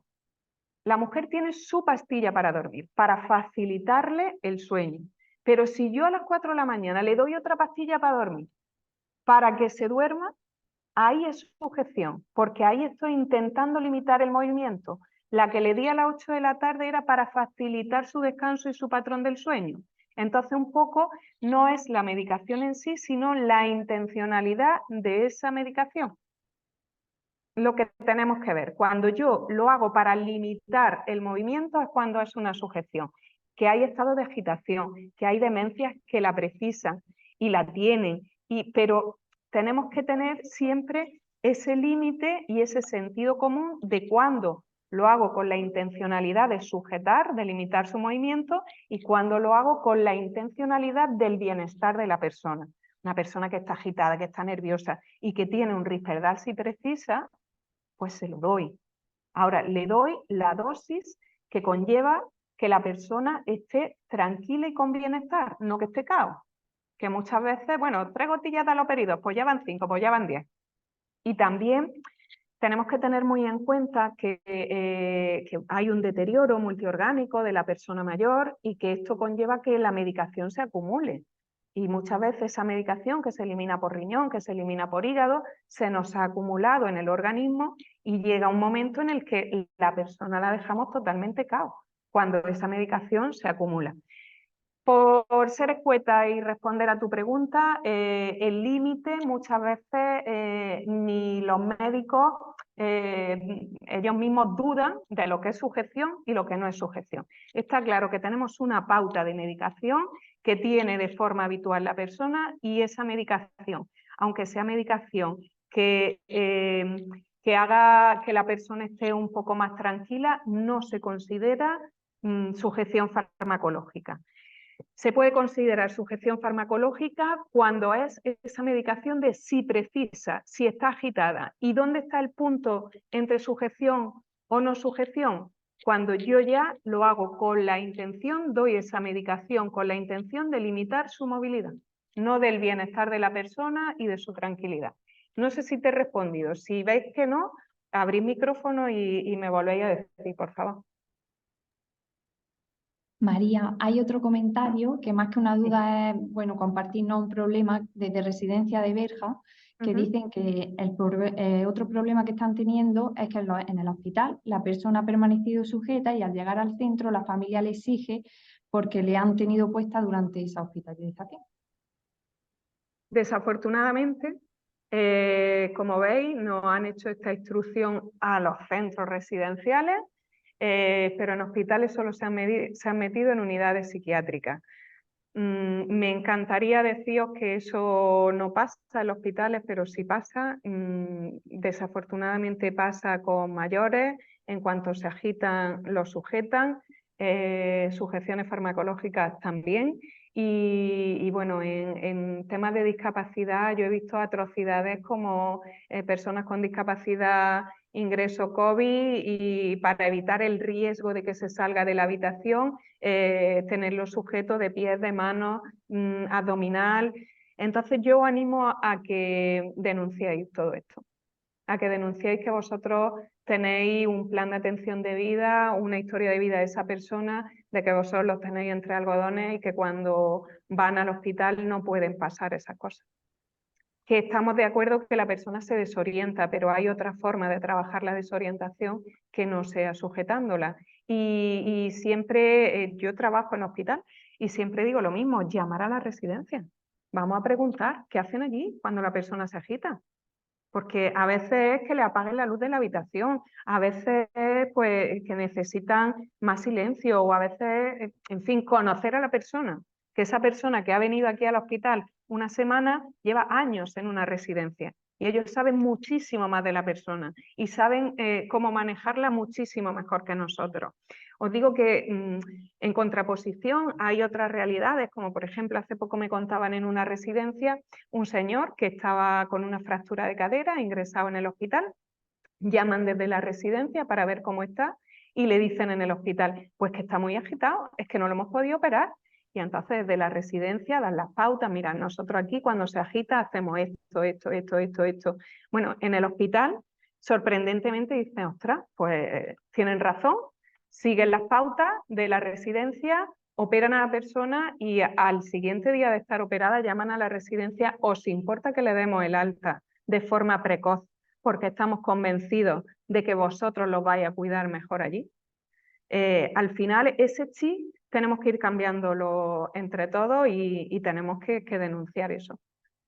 la mujer tiene su pastilla para dormir, para facilitarle el sueño, pero si yo a las 4 de la mañana le doy otra pastilla para dormir, para que se duerma, ahí es sujeción, porque ahí estoy intentando limitar el movimiento. La que le di a las 8 de la tarde era para facilitar su descanso y su patrón del sueño. Entonces, un poco no es la medicación en sí, sino la intencionalidad de esa medicación. Lo que tenemos que ver. Cuando yo lo hago para limitar el movimiento es cuando es una sujeción, que hay estado de agitación, que hay demencias que la precisan y la tienen pero tenemos que tener siempre ese límite y ese sentido común de cuándo lo hago con la intencionalidad de sujetar, de limitar su movimiento, y cuándo lo hago con la intencionalidad del bienestar de la persona. Una persona que está agitada, que está nerviosa y que tiene un Risperdal si precisa, pues se lo doy. Ahora, le doy la dosis que conlleva que la persona esté tranquila y con bienestar, no que esté caos. Que muchas veces, bueno, 3 gotillas de haloperidol, pues ya van 5, pues ya van 10. Y también tenemos que tener muy en cuenta que hay un deterioro multiorgánico de la persona mayor y que esto conlleva que la medicación se acumule. Y muchas veces esa medicación que se elimina por riñón, que se elimina por hígado, se nos ha acumulado en el organismo y llega un momento en el que la persona la dejamos totalmente caos, cuando esa medicación se acumula. Por ser escueta y responder a tu pregunta, el límite muchas veces ni los médicos, ellos mismos dudan de lo que es sujeción y lo que no es sujeción. Está claro que tenemos una pauta de medicación que tiene de forma habitual la persona, y esa medicación, aunque sea medicación que haga que la persona esté un poco más tranquila, no se considera sujeción farmacológica. Se puede considerar sujeción farmacológica cuando es esa medicación de si precisa, si está agitada. ¿Y dónde está el punto entre sujeción o no sujeción? Cuando yo ya lo hago con la intención, doy esa medicación con la intención de limitar su movilidad, no del bienestar de la persona y de su tranquilidad. No sé si te he respondido. Si veis que no, abrid micrófono y me volvéis a decir, por favor. María, hay otro comentario que más que una duda es, bueno, compartirnos un problema desde Residencia de Berja, que dicen que otro problema que están teniendo es que en el hospital la persona ha permanecido sujeta y al llegar al centro la familia le exige porque le han tenido puesta durante esa hospitalización. Desafortunadamente, como veis, nos han hecho esta instrucción a los centros residenciales, pero en hospitales solo se han metido en unidades psiquiátricas. Me encantaría deciros que eso no pasa en los hospitales, pero sí pasa. Desafortunadamente pasa con mayores. En cuanto se agitan, los sujetan. Sujeciones farmacológicas también. Y bueno, en temas de discapacidad yo he visto atrocidades como personas con discapacidad ingreso COVID, y para evitar el riesgo de que se salga de la habitación, tenerlo sujeto de pies, de manos, abdominal. Entonces yo animo a que denunciéis todo esto, a que denunciéis que vosotros tenéis un plan de atención de vida, una historia de vida de esa persona, de que vosotros los tenéis entre algodones y que cuando van al hospital no pueden pasar esas cosas. Que estamos de acuerdo que la persona se desorienta, pero hay otra forma de trabajar la desorientación que no sea sujetándola. Y siempre, yo trabajo en hospital y siempre digo lo mismo, llamar a la residencia. Vamos a preguntar qué hacen allí cuando la persona se agita. Porque a veces es que le apaguen la luz de la habitación, a veces pues que necesitan más silencio, o a veces, en fin, conocer a la persona. Que esa persona que ha venido aquí al hospital una semana lleva años en una residencia y ellos saben muchísimo más de la persona y saben cómo manejarla muchísimo mejor que nosotros. Os digo que en contraposición hay otras realidades, como por ejemplo hace poco me contaban en una residencia un señor que estaba con una fractura de cadera ingresado en el hospital. Llaman desde la residencia para ver cómo está y le dicen en el hospital, pues que está muy agitado, es que no lo hemos podido operar. Y entonces desde la residencia dan las pautas, mira, nosotros aquí cuando se agita hacemos esto. Bueno, en el hospital sorprendentemente dicen, ostras, pues tienen razón, siguen las pautas de la residencia, operan a la persona y al siguiente día de estar operada llaman a la residencia, os importa que le demos el alta de forma precoz, porque estamos convencidos de que vosotros los vais a cuidar mejor allí. Al final ese chip tenemos que ir cambiándolo entre todos y tenemos que denunciar eso.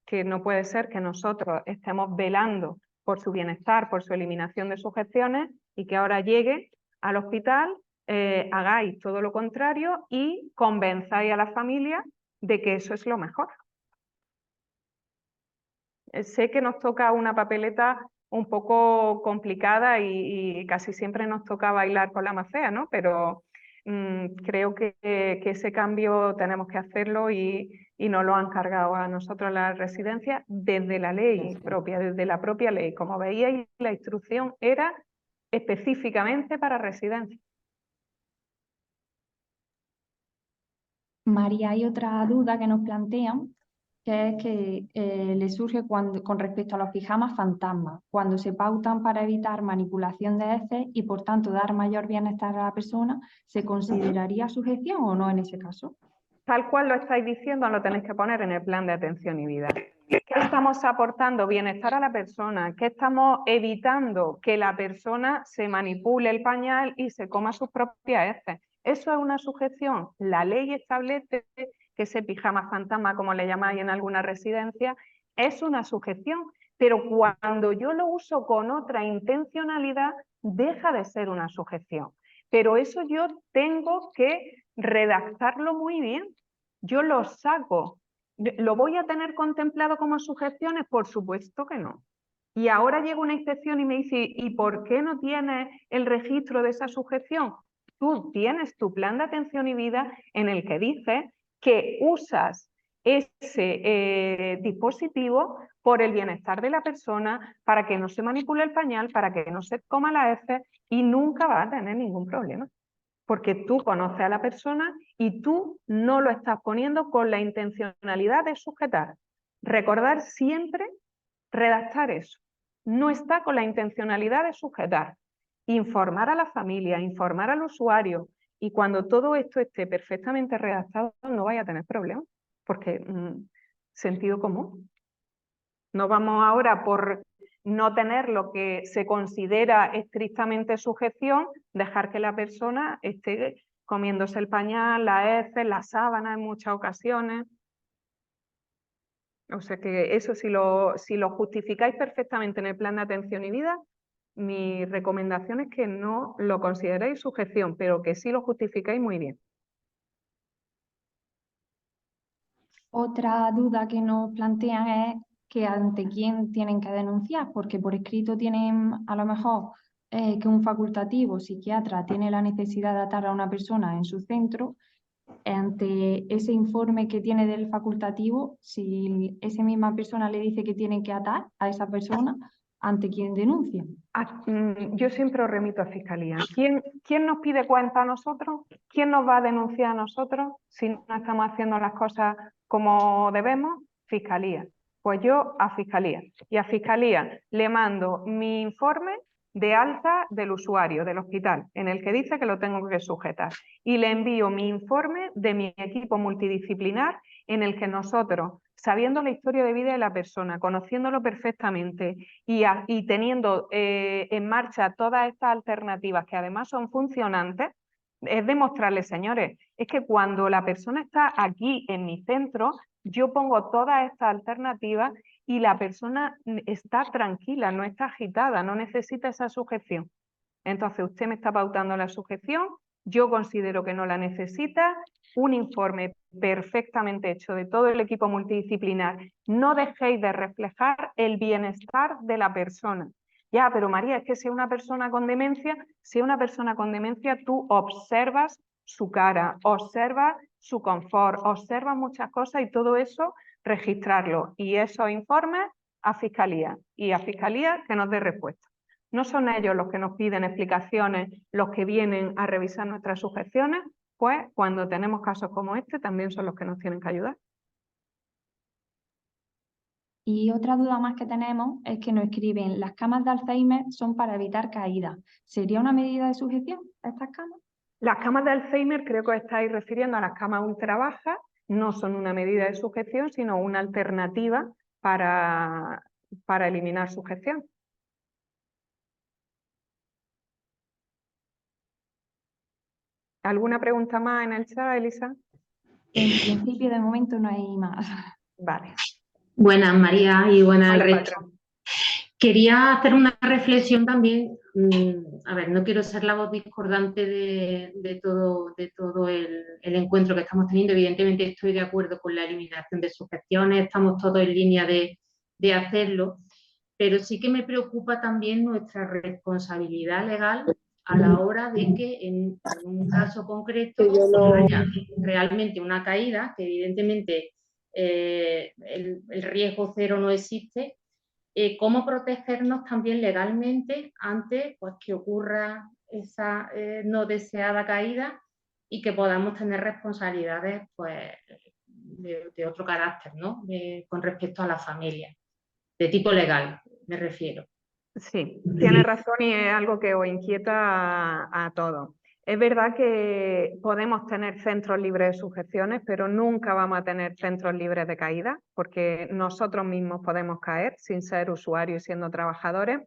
Que no puede ser que nosotros estemos velando por su bienestar, por su eliminación de sujeciones, y que ahora llegue al hospital, hagáis todo lo contrario y convenzáis a la familia de que eso es lo mejor. sé que nos toca una papeleta un poco complicada y casi siempre nos toca bailar con la más fea, ¿no? Pero creo que ese cambio tenemos que hacerlo y nos lo han cargado a nosotros las residencias desde la ley propia, desde la propia ley. Como veíais, la instrucción era específicamente para residencias. María, hay otra duda que nos plantean, que es que le surge con respecto a los pijamas fantasmas, cuando se pautan para evitar manipulación de heces y por tanto dar mayor bienestar a la persona, ¿se consideraría sujeción o no en ese caso? Tal cual lo estáis diciendo, lo tenéis que poner en el plan de atención y vida. ¿Qué estamos aportando? Bienestar a la persona. ¿Qué estamos evitando? Que la persona se manipule el pañal y se coma sus propias heces. ¿Eso es una sujeción? La ley establece que ese pijama fantasma, como le llamáis en alguna residencia, es una sujeción. Pero cuando yo lo uso con otra intencionalidad, deja de ser una sujeción. Pero eso yo tengo que redactarlo muy bien. Yo lo saco. ¿Lo voy a tener contemplado como sujeciones? Por supuesto que no. Y ahora llega una inspección y me dice, ¿y por qué no tienes el registro de esa sujeción? Tú tienes tu plan de atención y vida en el que dice que usas ese dispositivo por el bienestar de la persona, para que no se manipule el pañal, para que no se coma la heces y nunca va a tener ningún problema. Porque tú conoces a la persona y tú no lo estás poniendo con la intencionalidad de sujetar. Recordar siempre, redactar eso. No está con la intencionalidad de sujetar. Informar a la familia, informar al usuario, y cuando todo esto esté perfectamente redactado no vaya a tener problemas, porque sentido común. No vamos ahora por no tener lo que se considera estrictamente sujeción, dejar que la persona esté comiéndose el pañal, la heces, la sábana en muchas ocasiones. O sea que eso, si lo justificáis perfectamente en el plan de atención y vida, mi recomendación es que no lo consideréis sujeción, pero que sí lo justificáis muy bien. Otra duda que nos plantean es que ante quién tienen que denunciar, porque por escrito tienen a lo mejor que un facultativo psiquiatra tiene la necesidad de atar a una persona en su centro. Ante ese informe que tiene del facultativo, si esa misma persona le dice que tiene que atar a esa persona, ¿ante quién denuncia? Yo siempre os remito a Fiscalía. ¿Quién nos pide cuenta a nosotros? ¿Quién nos va a denunciar a nosotros si no estamos haciendo las cosas como debemos? Fiscalía. Pues yo a Fiscalía. Y a Fiscalía le mando mi informe de alta del usuario del hospital, en el que dice que lo tengo que sujetar. Y le envío mi informe de mi equipo multidisciplinar, en el que nosotros, sabiendo la historia de vida de la persona, conociéndolo perfectamente y teniendo en marcha todas estas alternativas que además son funcionantes, es demostrarles, señores, es que cuando la persona está aquí en mi centro, yo pongo todas estas alternativas y la persona está tranquila, no está agitada, no necesita esa sujeción. Entonces usted me está pautando la sujeción, yo considero que no la necesita, un informe perfectamente hecho de todo el equipo multidisciplinar. No dejéis de reflejar el bienestar de la persona. Ya, pero María, es que si es una persona con demencia, tú observas su cara, observas su confort, observas muchas cosas y todo eso registrarlo. Y esos informes a Fiscalía. Y a Fiscalía que nos dé respuesta. No son ellos los que nos piden explicaciones, los que vienen a revisar nuestras sujeciones, pues cuando tenemos casos como este también son los que nos tienen que ayudar. Y otra duda más que tenemos es que nos escriben, las camas de Alzheimer son para evitar caídas. ¿Sería una medida de sujeción estas camas? Las camas de Alzheimer, creo que os estáis refiriendo a las camas ultra bajas, no son una medida de sujeción, sino una alternativa para eliminar sujeción. ¿Alguna pregunta más en el chat, Elisa? En principio, de momento, no hay más. Vale. Buenas, María, y buenas al Hola, resto. patrón. Quería hacer una reflexión también. A ver, no quiero ser la voz discordante de todo el encuentro que estamos teniendo. Evidentemente estoy de acuerdo con la eliminación de sujeciones, estamos todos en línea de de hacerlo, pero sí que me preocupa también nuestra responsabilidad legal a la hora de que en un caso concreto haya realmente una caída, que evidentemente el riesgo cero no existe, cómo protegernos también legalmente ante pues, que ocurra esa no deseada caída y que podamos tener responsabilidades pues, de otro carácter, ¿no? Con respecto a la familia, de tipo legal, me refiero. Sí, tiene razón y es algo que os inquieta a todos. Es verdad que podemos tener centros libres de sujeciones, pero nunca vamos a tener centros libres de caída, porque nosotros mismos podemos caer sin ser usuarios y siendo trabajadores.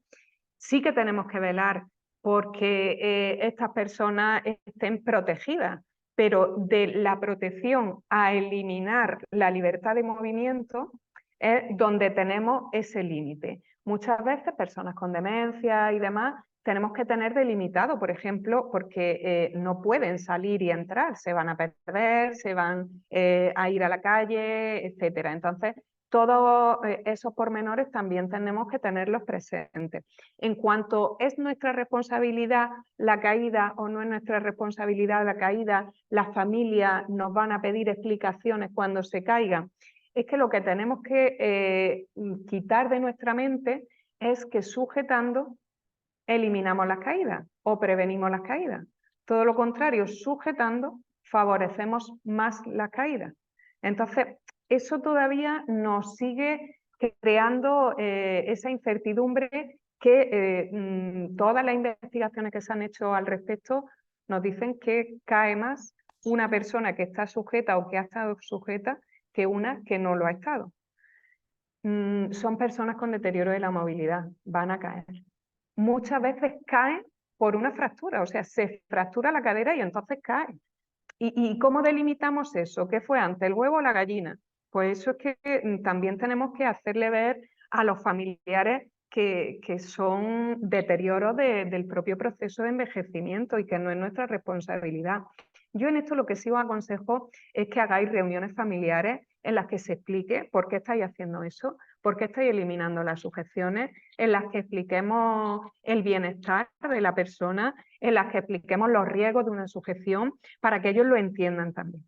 Sí que tenemos que velar porque estas personas estén protegidas, pero de la protección a eliminar la libertad de movimiento es donde tenemos ese límite. Muchas veces personas con demencia y demás tenemos que tener delimitado, por ejemplo, porque no pueden salir y entrar, se van a perder, se van a ir a la calle, etcétera. Entonces, todos esos pormenores también tenemos que tenerlos presentes. En cuanto es nuestra responsabilidad la caída o no es nuestra responsabilidad la caída, las familias nos van a pedir explicaciones cuando se caigan. Es que lo que tenemos que quitar de nuestra mente es que sujetando eliminamos las caídas o prevenimos las caídas. Todo lo contrario, sujetando favorecemos más las caídas. Entonces, eso todavía nos sigue creando esa incertidumbre que todas las investigaciones que se han hecho al respecto nos dicen que cae más una persona que está sujeta o que ha estado sujeta que una que no lo ha estado. Son personas con deterioro de la movilidad, van a caer. Muchas veces caen por una fractura, o sea, se fractura la cadera y entonces caen. ¿Y cómo delimitamos eso? ¿Qué fue antes, el huevo o la gallina? Pues eso es que también tenemos que hacerle ver a los familiares que son deterioros del propio proceso de envejecimiento y que no es nuestra responsabilidad. Yo en esto lo que sí os aconsejo es que hagáis reuniones familiares en las que se explique por qué estáis haciendo eso, por qué estáis eliminando las sujeciones, en las que expliquemos el bienestar de la persona, en las que expliquemos los riesgos de una sujeción para que ellos lo entiendan también.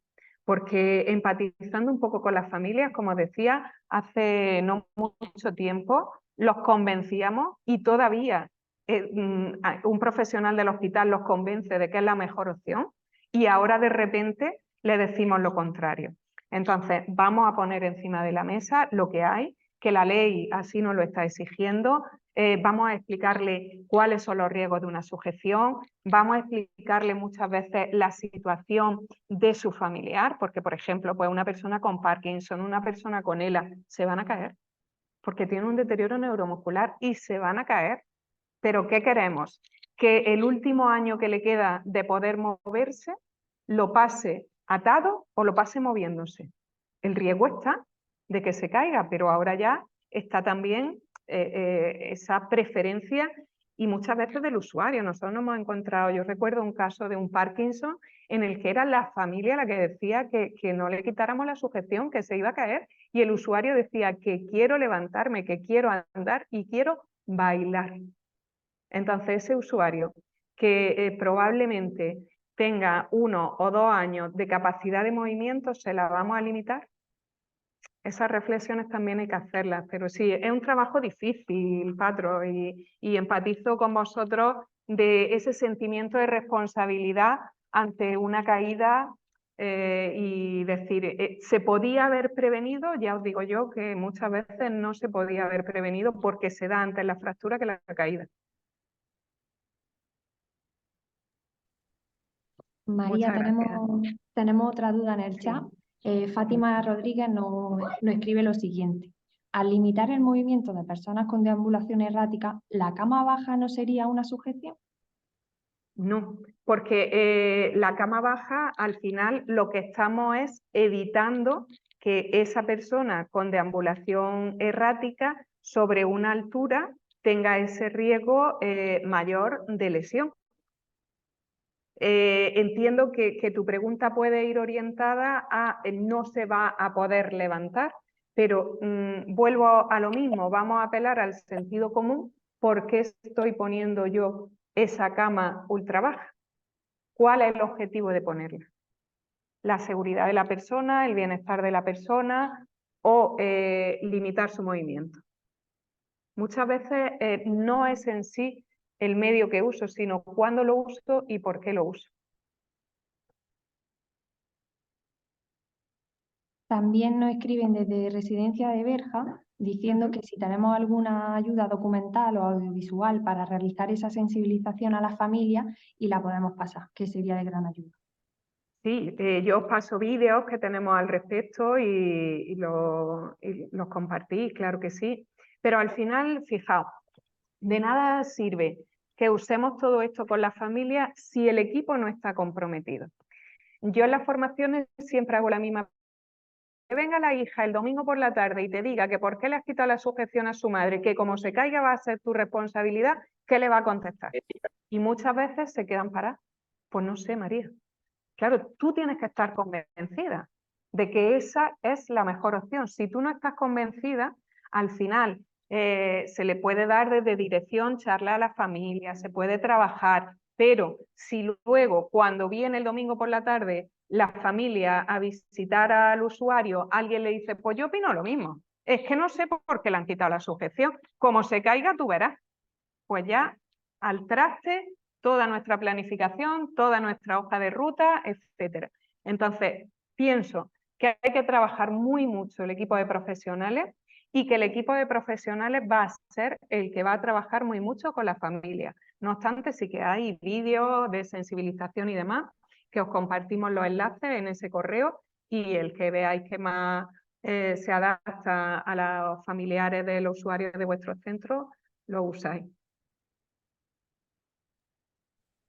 Porque empatizando un poco con las familias, como decía, hace no mucho tiempo, los convencíamos y todavía un profesional del hospital los convence de que es la mejor opción y ahora de repente le decimos lo contrario. Entonces, vamos a poner encima de la mesa lo que hay, que la ley así nos lo está exigiendo, vamos a explicarle cuáles son los riesgos de una sujeción, vamos a explicarle muchas veces la situación de su familiar, porque por ejemplo, pues una persona con Parkinson, una persona con ELA, se van a caer, porque tiene un deterioro neuromuscular y se van a caer. Pero ¿qué queremos? Que el último año que le queda de poder moverse lo pase atado o lo pase moviéndose. El riesgo está de que se caiga, pero ahora ya está también esa preferencia y muchas veces del usuario. Nosotros nos hemos encontrado, yo recuerdo un caso de un Parkinson en el que era la familia la que decía que no le quitáramos la sujeción, que se iba a caer, y el usuario decía que quiero levantarme, que quiero andar y quiero bailar. Entonces ese usuario que probablemente tenga 1 o 2 años de capacidad de movimiento, ¿se la vamos a limitar? Esas reflexiones también hay que hacerlas, pero sí, es un trabajo difícil, Patro, y empatizo con vosotros de ese sentimiento de responsabilidad ante una caída y decir, ¿se podía haber prevenido? Ya os digo yo que muchas veces no se podía haber prevenido porque se da antes la fractura que la caída. María, tenemos otra duda en el chat. Fátima Rodríguez nos escribe lo siguiente. Al limitar el movimiento de personas con deambulación errática, ¿la cama baja no sería una sujeción? No, porque la cama baja al final lo que estamos es evitando que esa persona con deambulación errática sobre una altura tenga ese riesgo mayor de lesión. Entiendo que tu pregunta puede ir orientada a no se va a poder levantar, pero vuelvo a lo mismo, vamos a apelar al sentido común. ¿Por qué estoy poniendo yo esa cama ultra baja? ¿Cuál es el objetivo de ponerla? ¿La seguridad de la persona, el bienestar de la persona o limitar su movimiento? Muchas veces no es en sí el medio que uso, sino cuándo lo uso y por qué lo uso. También nos escriben desde Residencia de Berja diciendo que si tenemos alguna ayuda documental o audiovisual para realizar esa sensibilización a la familia y la podemos pasar, que sería de gran ayuda. Sí, yo os paso vídeos que tenemos al respecto y los compartís, claro que sí. Pero al final, fijaos, de nada sirve que usemos todo esto con la familia si el equipo no está comprometido. Yo en las formaciones siempre hago la misma. Que venga la hija el domingo por la tarde y te diga que por qué le has quitado la sujeción a su madre, que como se caiga va a ser tu responsabilidad, ¿qué le va a contestar? Y muchas veces se quedan paradas. Pues no sé, María. Claro, tú tienes que estar convencida de que esa es la mejor opción. Si tú no estás convencida, al final se le puede dar desde dirección, charla a la familia, se puede trabajar, pero si luego, cuando viene el domingo por la tarde, la familia a visitar al usuario, alguien le dice, pues yo opino lo mismo, es que no sé por qué le han quitado la sujeción, como se caiga tú verás, pues ya al traste toda nuestra planificación, toda nuestra hoja de ruta, etcétera. Entonces, pienso que hay que trabajar muy mucho el equipo de profesionales y que el equipo de profesionales va a ser el que va a trabajar muy mucho con la familia. No obstante, sí que hay vídeos de sensibilización y demás, que os compartimos los enlaces en ese correo y el que veáis que más se adapta a los familiares de los usuarios de vuestros centros, lo usáis.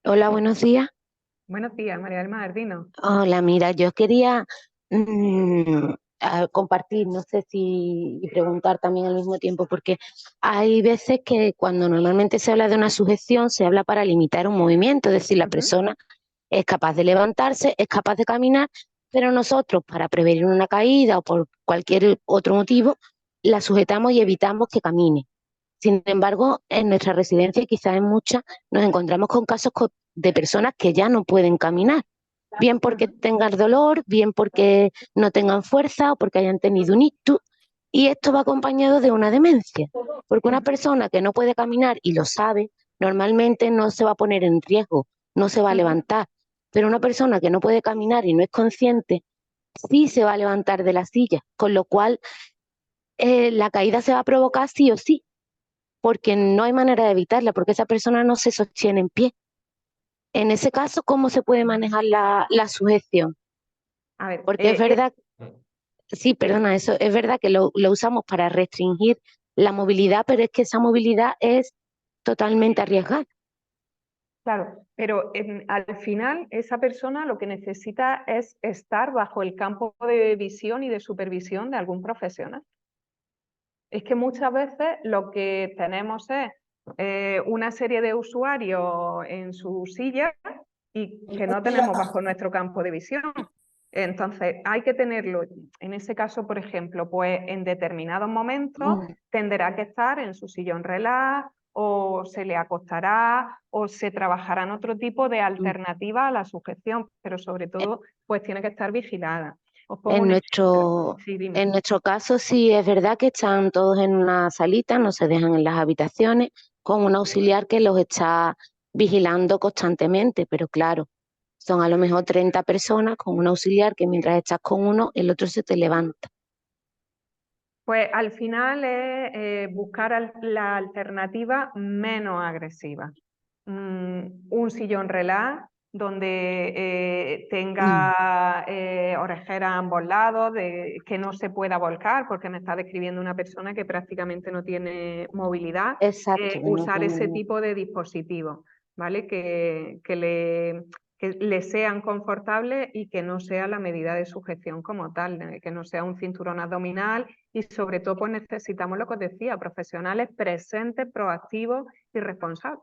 Hola, buenos días. Buenos días, María del Mar, dinos. Hola, mira, yo quería compartir, no sé si y preguntar también al mismo tiempo, porque hay veces que cuando normalmente se habla de una sujeción, se habla para limitar un movimiento, es decir, la persona es capaz de levantarse, es capaz de caminar, pero nosotros, para prevenir una caída o por cualquier otro motivo, la sujetamos y evitamos que camine. Sin embargo, en nuestra residencia, y quizás en muchas, nos encontramos con casos de personas que ya no pueden caminar, bien porque tengan dolor, bien porque no tengan fuerza o porque hayan tenido un ictus, y esto va acompañado de una demencia, porque una persona que no puede caminar y lo sabe, normalmente no se va a poner en riesgo, no se va a levantar, pero una persona que no puede caminar y no es consciente, sí se va a levantar de la silla, con lo cual la caída se va a provocar sí o sí, porque no hay manera de evitarla, porque esa persona no se sostiene en pie. En ese caso, ¿cómo se puede manejar la sujeción? A ver, Porque es verdad, sí, perdona, eso es verdad que lo usamos para restringir la movilidad, pero es que esa movilidad es totalmente arriesgada. claro, pero al final esa persona lo que necesita es estar bajo el campo de visión y de supervisión de algún profesional. Es que muchas veces lo que tenemos es una serie de usuarios en su silla y que no tenemos bajo nuestro campo de visión. Entonces, hay que tenerlo, en ese caso, por ejemplo, pues en determinados momentos tendrá que estar en su sillón relax o se le acostará o se trabajarán otro tipo de alternativa a la sujeción, pero sobre todo, pues tiene que estar vigilada. Os pongo En un ejemplo. nuestro, Sí, dime. en nuestro caso sí es verdad que están todos en una salita, no se dejan en las habitaciones, con un auxiliar que los está vigilando constantemente, pero claro, son a lo mejor 30 personas con un auxiliar que mientras estás con uno, el otro se te levanta. Pues al final es buscar la alternativa menos agresiva. Un sillón relax donde tenga orejeras a ambos lados, que no se pueda volcar, porque me está describiendo una persona que prácticamente no tiene movilidad. Exacto. Usar ese tipo de dispositivos, ¿vale? Que le sean confortables y que no sea la medida de sujeción como tal, que no sea un cinturón abdominal y sobre todo pues necesitamos lo que os decía, profesionales presentes, proactivos y responsables.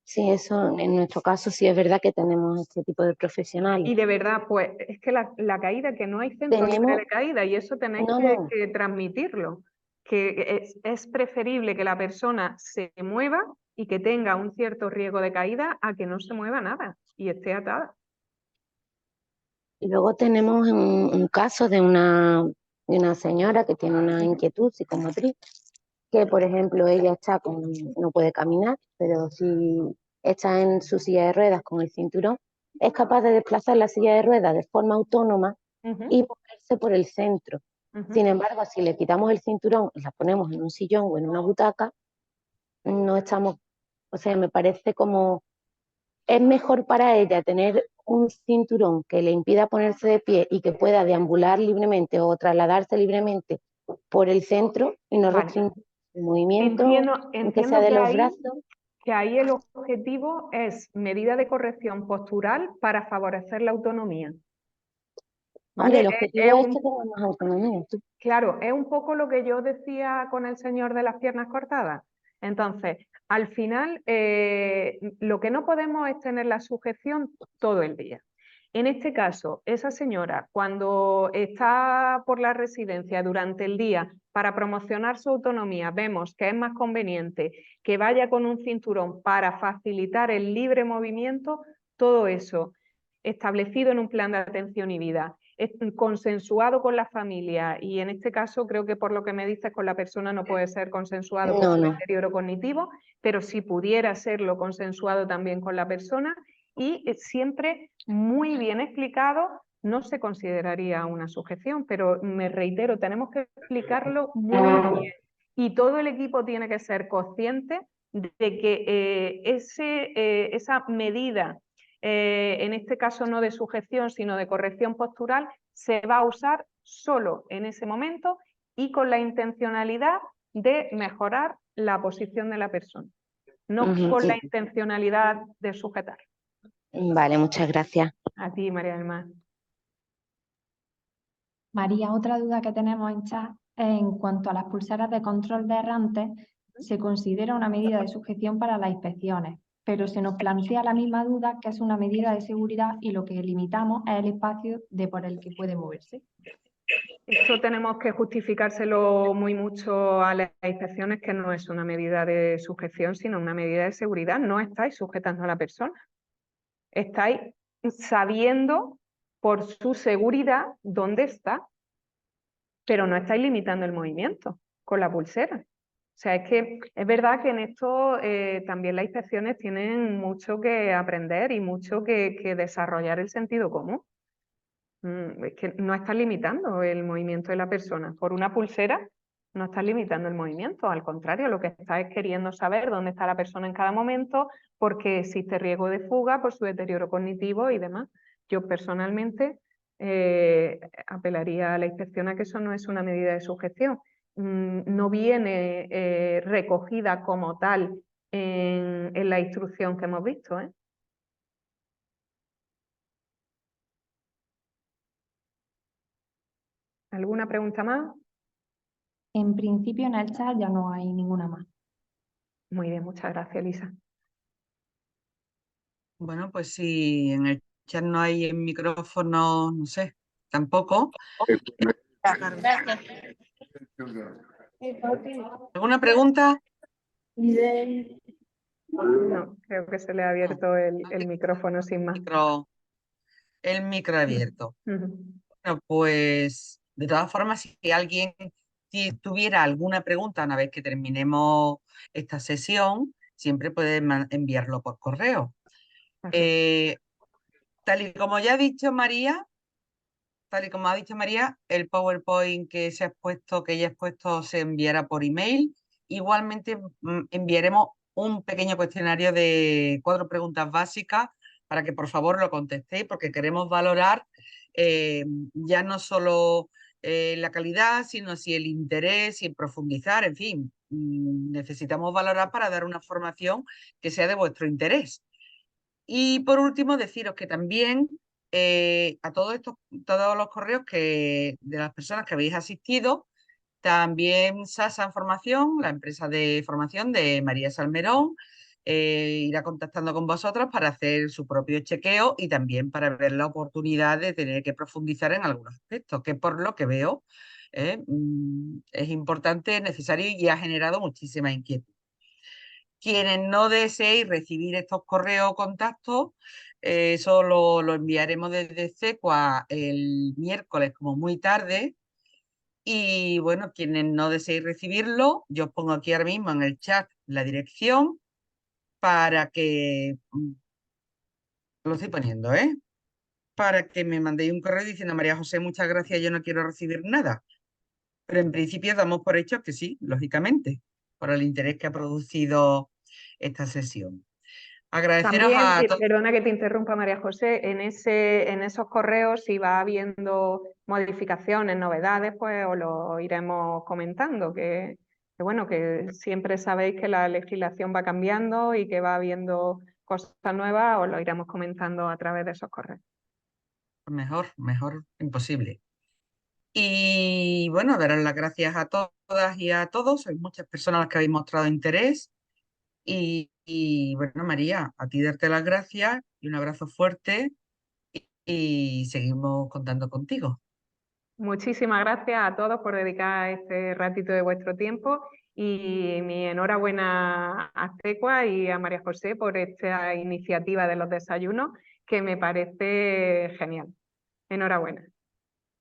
Sí, eso en nuestro caso sí es verdad que tenemos este tipo de profesionales. Y de verdad, pues es que la caída, que no hay centro libre Tenemos, de caída, y eso tenéis no, que, no, que transmitirlo, que es preferible que la persona se mueva y que tenga un cierto riesgo de caída a que no se mueva nada y esté atada. y luego tenemos un caso de una señora que tiene una inquietud psicomotriz, que por ejemplo ella está no puede caminar, pero si está en su silla de ruedas con el cinturón, es capaz de desplazar la silla de ruedas de forma autónoma y moverse por el centro. Sin embargo, si le quitamos el cinturón y la ponemos en un sillón o en una butaca, no estamos, o sea, me parece como, es mejor para ella tener un cinturón que le impida ponerse de pie y que pueda deambular libremente o trasladarse libremente por el centro y no Vale. restringir el movimiento, aunque Entiendo sea de que los brazos. que ahí el objetivo es medida de corrección postural para favorecer la autonomía. Hombre, ¿Vale? el objetivo es que tenga más autonomía. Claro, es un poco lo que yo decía con el señor de las piernas cortadas. Entonces, al final, lo que no podemos es tener la sujeción todo el día. En este caso, esa señora, cuando está por la residencia durante el día para promocionar su autonomía, vemos que es más conveniente que vaya con un cinturón para facilitar el libre movimiento, todo eso establecido en un plan de atención y vida, consensuado con la familia, y en este caso creo que por lo que me dices con la persona no puede ser consensuado por su deterioro cognitivo, pero si pudiera serlo consensuado también con la persona y siempre muy bien explicado, no se consideraría una sujeción, pero me reitero, tenemos que explicarlo muy bien y todo el equipo tiene que ser consciente de que esa medida, en este caso no de sujeción, sino de corrección postural, se va a usar solo en ese momento y con la intencionalidad de mejorar la posición de la persona, no con la intencionalidad de sujetar. Vale, muchas gracias. A ti, María del Mar. María, otra duda que tenemos en chat es en cuanto a las pulseras de control de errantes, se considera una medida de sujeción para las inspecciones, pero se nos plantea la misma duda que es una medida de seguridad y lo que limitamos es el espacio por el que puede moverse. Esto tenemos que justificárselo muy mucho a las inspecciones, que no es una medida de sujeción, sino una medida de seguridad. No estáis sujetando a la persona. Estáis sabiendo por su seguridad dónde está, pero no estáis limitando el movimiento con la pulsera. O sea, es que es verdad que en esto también las inspecciones tienen mucho que aprender y mucho que desarrollar el sentido común. Es que no estás limitando el movimiento de la persona. Por una pulsera no estás limitando el movimiento, al contrario, lo que estás es queriendo saber dónde está la persona en cada momento, porque existe riesgo de fuga por su deterioro cognitivo y demás. Yo personalmente apelaría a la inspección a que eso no es una medida de sujeción. No viene recogida como tal en la instrucción que hemos visto, ¿eh? ¿Alguna pregunta más? En principio en el chat ya no hay ninguna más. Muy bien, muchas gracias, Elisa. Bueno, pues si en el chat no hay el micrófono, no sé, tampoco. ¿Alguna pregunta? No, creo que se le ha abierto el micrófono sin más. El micro abierto. Ujú. Bueno, pues de todas formas, si alguien tuviera alguna pregunta una vez que terminemos esta sesión, siempre puede enviarlo por correo. Tal y como ya ha dicho María, el PowerPoint que ella ha expuesto se enviará por email. Igualmente enviaremos un pequeño cuestionario de 4 preguntas básicas para que por favor lo contestéis, porque queremos valorar ya no solo la calidad, sino si el interés y profundizar, en fin, necesitamos valorar para dar una formación que sea de vuestro interés. Y por último, deciros que también a todos los correos de las personas que habéis asistido, también Sasa Formación, la empresa de formación de María Salmerón, irá contactando con vosotros para hacer su propio chequeo y también para ver la oportunidad de tener que profundizar en algunos aspectos, que por lo que veo es importante, necesario y ha generado muchísima inquietud. Quienes no deseéis recibir estos correos o contactos, eso lo enviaremos desde CECUA el miércoles como muy tarde. Y bueno, quienes no deseéis recibirlo, yo os pongo aquí ahora mismo en el chat la dirección para que, lo estoy poniendo, para que me mandéis un correo diciendo: María José, muchas gracias, yo no quiero recibir nada. Pero en principio damos por hecho que sí, lógicamente, por el interés que ha producido esta sesión. Agradeceros También, a todos. perdona que te interrumpa, María José, en esos correos, si va habiendo modificaciones, novedades, pues os lo iremos comentando, que bueno, que siempre sabéis que la legislación va cambiando y que va habiendo cosas nuevas, os lo iremos comentando a través de esos correos. Mejor imposible. Y bueno, daros las gracias a todas y a todos. Sois muchas personas las que habéis mostrado interés. Y bueno, María, a ti darte las gracias y un abrazo fuerte y seguimos contando contigo. Muchísimas gracias a todos por dedicar este ratito de vuestro tiempo y mi enhorabuena a CECUA y a María José por esta iniciativa de los desayunos que me parece genial. Enhorabuena.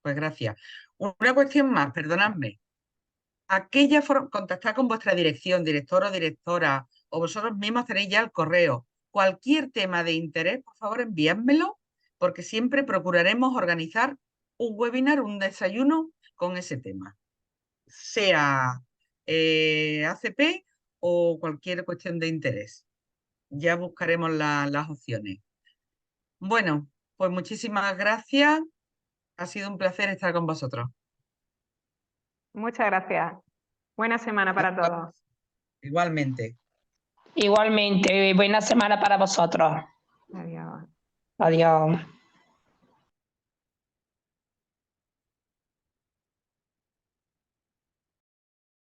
Pues gracias. Una cuestión más, perdonadme. Contactad con vuestra dirección, director o directora, o vosotros mismos tenéis ya el correo. Cualquier tema de interés, por favor, enviádmelo, porque siempre procuraremos organizar un webinar, un desayuno con ese tema, sea ACP o cualquier cuestión de interés. Ya buscaremos las opciones. Bueno, pues muchísimas gracias. Ha sido un placer estar con vosotros. Muchas gracias. Buena semana para todos. Igualmente. Igualmente, buena semana para vosotros. Adiós. Adiós.